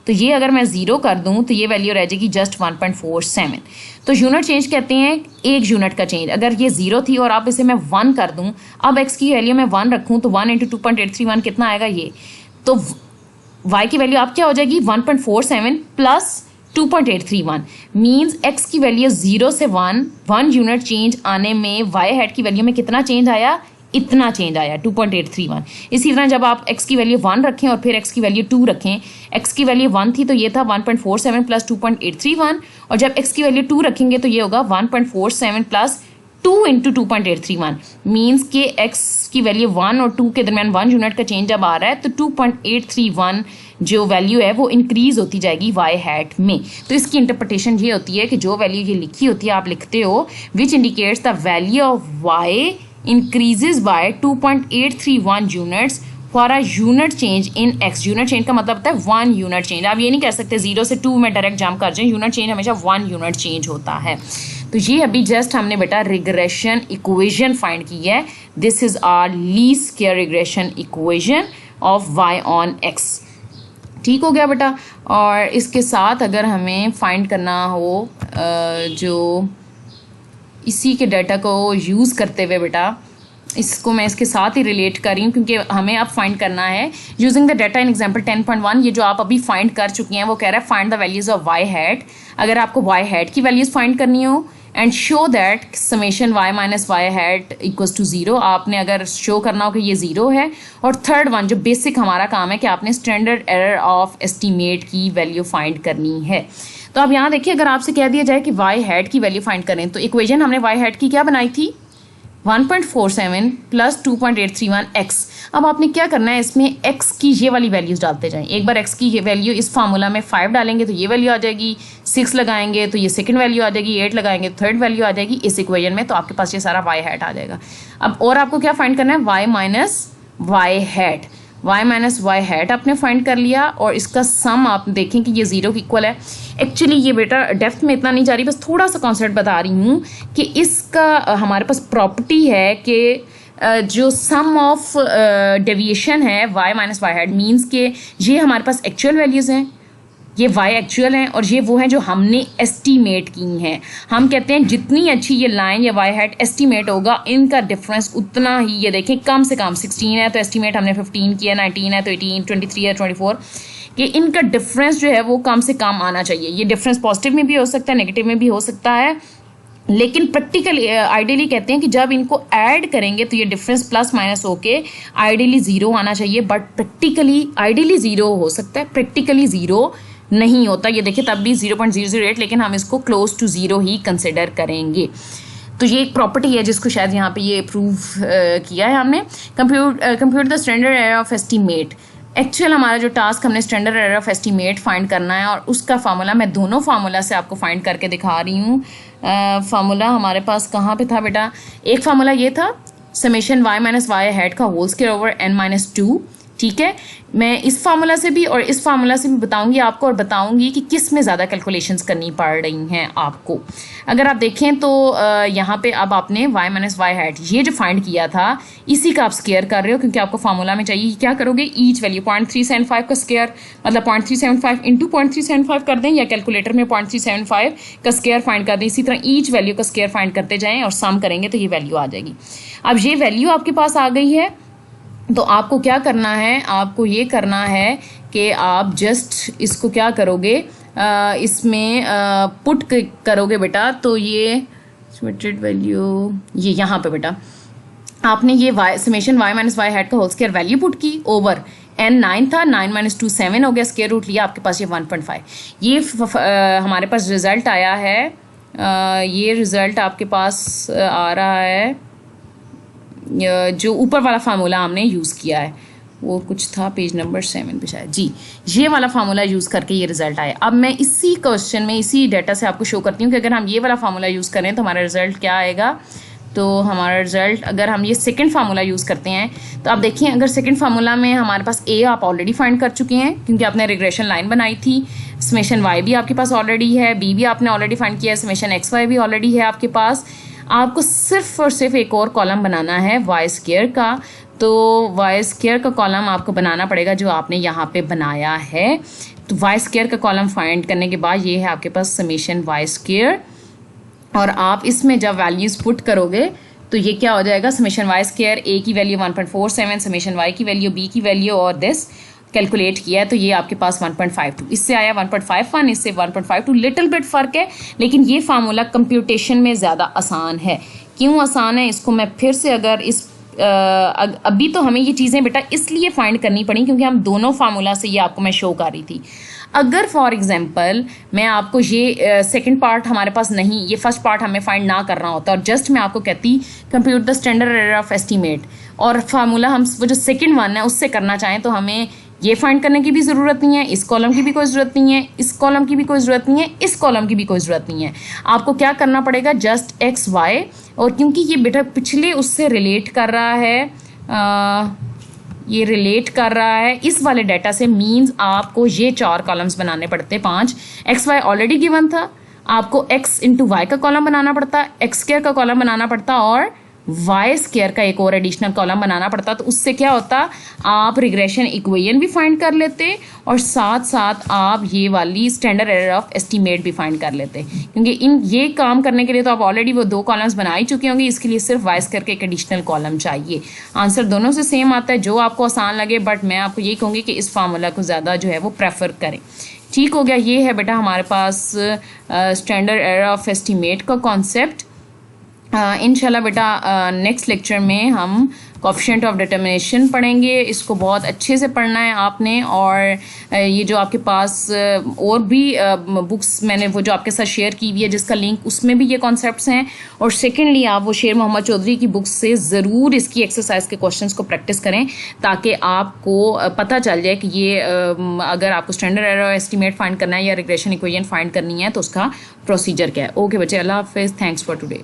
तो ये अगर मैं 0 कर दूं तो ये वैल्यू रह जाएगी जस्ट 1.47। तो यूनिट चेंज कहते हैं एक यूनिट का चेंज। अगर ये 0 थी और आप इसे मैं 1 कर दूं, अब x की वैल्यू मैं 1 रखूं तो 1 इंटू 2.831 कितना आएगा ये, तो y की वैल्यू आप क्या हो जाएगी 1.47 प्लस 2.831, मीन्स x की वैल्यू 0 से 1 यूनिट चेंज आने में y हैट की वैल्यू में कितना चेंज आया, इतना चेंज आया 2.831। इसी तरह जब आप x की वैल्यू 1 रखें और फिर x की वैल्यू 2 रखें, x की वैल्यू 1 थी तो ये था 1.47 प्लस 2.831, और जब x की वैल्यू 2 रखेंगे तो ये होगा 1.47 प्लस 2 इंटू 2.831, मीन्स के x की वैल्यू 1 और 2 के दरमियान 1 यूनिट का चेंज जब आ रहा है तो 2.831 जो वैल्यू है वो इंक्रीज होती जाएगी y हैट में। तो इसकी इंटरप्रिटेशन ये होती है कि जो वैल्यू ये लिखी होती है आप लिखते हो which indicates the value of y increases by 2.831 units for a unit change in x। Unit change का मतलब होता है 1 यूनिट चेंज। आप ये नहीं कह सकते 0 से 2 में डायरेक्ट जंप कर जाएं, यूनिट चेंज हमेशा 1 यूनिट चेंज होता है। तो ये अभी जस्ट हमने बेटा रिग्रेशन इक्वेशन फाइंड की है। This is our least square regression equation of y on x। ठीक हो गया बेटा। और इसके साथ अगर हमें फाइंड करना हो जो इसी के डाटा को यूज़ करते हुए बेटा, इसको मैं इसके साथ ही रिलेट कर रही हूँ क्योंकि हमें अब फाइंड करना है using the data in example 10.1। ये जो आप अभी फाइंड कर चुके हैं वो कह रहा है find the values of y hat. अगर आपको y हैट की वैल्यूज फाइंड करनी हो and show that summation y minus y hat equals to 0, आपने अगर शो करना हो कि ये 0 है। और थर्ड वन जो बेसिक हमारा काम है कि आपने स्टैंडर्ड एरर ऑफ एस्टीमेट की वैल्यू फाइंड करनी है। तो अब यहाँ देखिए अगर आपसे कह दिया जाए कि y हैट की वैल्यू फाइंड करें तो इक्वेशन हमने y हैट की क्या बनाई थी 1.47 प्लस 2.831 x। अब आपने क्या करना है इसमें x की ये वाली वैल्यूज डालते जाएं। एक बार x की ये वैल्यू इस फार्मूला में 5 डालेंगे तो ये वैल्यू आ जाएगी, 6 लगाएंगे तो ये सेकंड वैल्यू आ जाएगी, 8 लगाएंगे तो थर्ड वैल्यू आ जाएगी इस इक्वेशन में। तो आपके पास ये सारा y हैट आ जाएगा। अब और आपको क्या फाइंड करना है y minus y hat. y minus Y hat आपने फाइंड कर लिया और इसका सम आप देखें कि ये 0 के इक्वल है। एक्चुअली ये बेटा डेप्थ में इतना नहीं जा रही, बस थोड़ा सा कॉन्सेप्ट बता रही हूँ कि इसका हमारे पास प्रॉपर्टी है कि जो सम ऑफ डेविएशन है y minus Y hat means के ये हमारे पास एक्चुअल वैल्यूज़ हैं, ये y एक्चुअल हैं और ये वो हैं जो हमने एस्टीमेट की हैं। हम कहते हैं जितनी अच्छी ये लाइन या y हैट एस्टीमेट होगा इनका डिफरेंस उतना ही, ये देखें कम से कम 16 है तो एस्टीमेट हमने 15 किया, 19 है तो 18, 23 है 24, कि इनका डिफरेंस जो है वो कम से कम आना चाहिए। ये डिफरेंस पॉजिटिव में भी हो सकता है, नेगेटिव में भी हो सकता है, लेकिन प्रैक्टिकली आइडियली कहते हैं कि जब इनको ऐड करेंगे तो ये डिफरेंस प्लस माइनस होके आइडियली 0 आना चाहिए। बट प्रैक्टिकली आइडियली 0 हो सकता है, प्रैक्टिकली 0 नहीं होता। ये देखिए तब भी 0.008, लेकिन हम इसको क्लोज टू 0 ही कंसिडर करेंगे। तो ये एक प्रॉपर्टी है जिसको शायद यहाँ पे ये प्रूव किया है हमने। Compute the standard error of estimate. Actual हमारा जो टास्क हमने standard error of estimate find करना है और उसका फार्मूला मैं दोनों फार्मूला से आपको फाइंड करके दिखा रही हूँ। फार्मूला हमारे पास कहाँ पे था बेटा, एक फार्मूला ये था summation y minus Y hat का whole square over n minus 2। ठीक है, मैं इस फार्मूला से भी और इस फार्मूला से भी बताऊंगी आपको और बताऊंगी कि किस में ज़्यादा कैलकुलेशंस करनी पड़ रही हैं आपको। अगर आप देखें तो यहाँ पे अब आपने y माइनस वाई हैट ये जो फाइंड किया था इसी का आप स्क्वायर कर रहे हो, क्योंकि आपको फार्मूला में चाहिए क्या करोगे, ईच वैल्यू 0.375 का स्क्वायर मतलब 0.375 इंटू 0.375 कर दें या कैलकुलेटर में 0.375 का स्क्वायर फाइंड कर दें। इसी तरह ईच वैल्यू का स्क्वायर फाइंड करते जाएँ और सम करेंगे तो ये वैल्यू आ जाएगी। अब ये वैल्यू आपके पास आ गई है तो आपको क्या करना है, आपको ये करना है कि आप जस्ट इसको क्या करोगे, इसमें पुट करोगे बेटा। तो ये सबमिटेड वैल्यू ये यहाँ पे बेटा आपने ये summation y minus Y hat का होल स्क्वायर वैल्यू पुट की ओवर n 9 था, 9 माइनस 2 7 हो गया, स्क्वायर रूट लिया, आपके पास ये 1.5। ये हमारे पास रिजल्ट आया है, ये रिजल्ट आपके पास आ रहा है जो ऊपर वाला फार्मूला हमने यूज़ किया है वो कुछ था पेज नंबर 7 पे शायद, जी ये वाला फार्मूला यूज़ करके ये रिजल्ट आया। अब मैं इसी क्वेश्चन में इसी डाटा से आपको शो करती हूँ कि अगर हम ये वाला फार्मूला यूज़ करें तो हमारा रिजल्ट क्या आएगा। तो हमारा रिजल्ट, अगर हम ये सेकंड फार्मूला यूज़ करते हैं तो आप देखिए, अगर सेकंड फार्मूला में हमारे पास ए आप ऑलरेडी फाइंड कर चुके हैं क्योंकि आपने रिग्रेशन लाइन बनाई थी, समेशन वाई भी आपके पास ऑलरेडी है, बी भी आपने ऑलरेडी फाइंड किया है, समेशन एक्स वाई भी ऑलरेडी है आपके पास। आपको सिर्फ और सिर्फ एक और कॉलम बनाना है वाई स्क्वायर का। तो वाई स्क्वायर का कॉलम आपको बनाना पड़ेगा जो आपने यहाँ पे बनाया है। तो वाई स्क्वायर का कॉलम फाइंड करने के बाद ये है आपके पास समेशन वाई स्क्वायर, और आप इसमें जब वैल्यूज़ पुट करोगे तो ये क्या हो जाएगा, समेशन वाई स्क्वायर, ए की वैल्यू 1.47, समेशन वाई की वैल्यू, बी की वैल्यू और दिस कैलकुलेट किया है तो ये आपके पास 1.52, इससे आया 1.51, इससे 1.52, लिटिल बिट फ़र्क है, लेकिन ये फार्मूला कंप्यूटेशन में ज़्यादा आसान है। क्यों आसान है, इसको मैं फिर से, अगर इस अभी तो हमें ये चीज़ें बेटा इसलिए फाइंड करनी पड़ी क्योंकि हम दोनों फार्मूला से ये आपको मैं शो कर रही थी। अगर फॉर एग्जांपल मैं आपको ये सेकंड पार्ट हमारे पास नहीं, ये फर्स्ट पार्ट हमें फाइंड ना करना होता और जस्ट मैं आपको कहती compute the standard error of estimate, और फार्मूला हम वो जो सेकंड वन है उससे करना चाहें तो हमें ये फाइंड करने की भी ज़रूरत नहीं है, इस कॉलम की भी कोई ज़रूरत नहीं है, इस कॉलम की भी कोई ज़रूरत नहीं है, इस कॉलम की भी कोई ज़रूरत नहीं है। आपको क्या करना पड़ेगा, जस्ट एक्स वाई, और क्योंकि ये बेटा पिछले उससे रिलेट कर रहा है, ये रिलेट कर रहा है इस वाले डाटा से, मींस आपको ये 4 कॉलम्स बनाने पड़ते, 5। एक्स वाई ऑलरेडी गिवन था, आपको एक्स इंटू वाई का कॉलम बनाना पड़ता, एक्स स्क्वायर का कॉलम बनाना पड़ता और वाई स्क्वायर का एक और एडिशनल कॉलम बनाना पड़ता। तो उससे क्या होता, आप रिग्रेशन इक्वेशन भी फाइंड कर लेते और साथ साथ आप ये वाली स्टैंडर्ड एरर ऑफ एस्टीमेट भी फाइंड कर लेते, क्योंकि इन ये काम करने के लिए तो आप ऑलरेडी वो 2 कॉलम्स बना ही चुके होंगे, इसके लिए सिर्फ वाई स्क्वायर का एक एडिशनल कॉलम चाहिए। आंसर दोनों से सेम आता है, जो आपको आसान लगे, बट मैं आपको यही कहूँगी कि इस फार्मूला को ज़्यादा जो है वो प्रेफर करें। ठीक हो गया, ये है बेटा हमारे पास स्टैंडर्ड एरर ऑफ एस्टीमेट का कॉन्सेप्ट। इंशाल्लाह बेटा नेक्स्ट लेक्चर में हम कोएफिशिएंट ऑफ डिटर्मिनेशन पढ़ेंगे। इसको बहुत अच्छे से पढ़ना है आपने, और ये जो आपके पास और भी बुक्स मैंने वो जो आपके साथ शेयर की हुई है जिसका लिंक, उसमें भी ये कॉन्सेप्ट्स हैं। और सेकेंडली आप वो शेर मोहम्मद चौधरी की बुक्स से ज़रूर इसकी एक्सरसाइज के क्वेश्चंस को प्रैक्टिस करें ताकि आपको पता चल जाए कि ये अगर आपको स्टैंडर्ड एरर एस्टीमेट फाइंड करना है या रिग्रेशन इक्वेशन फाइंड करनी है तो उसका प्रोसीजर क्या है। ओके बच्चे, अल्लाह हाफिज़, थैंक्स फॉर टुडे।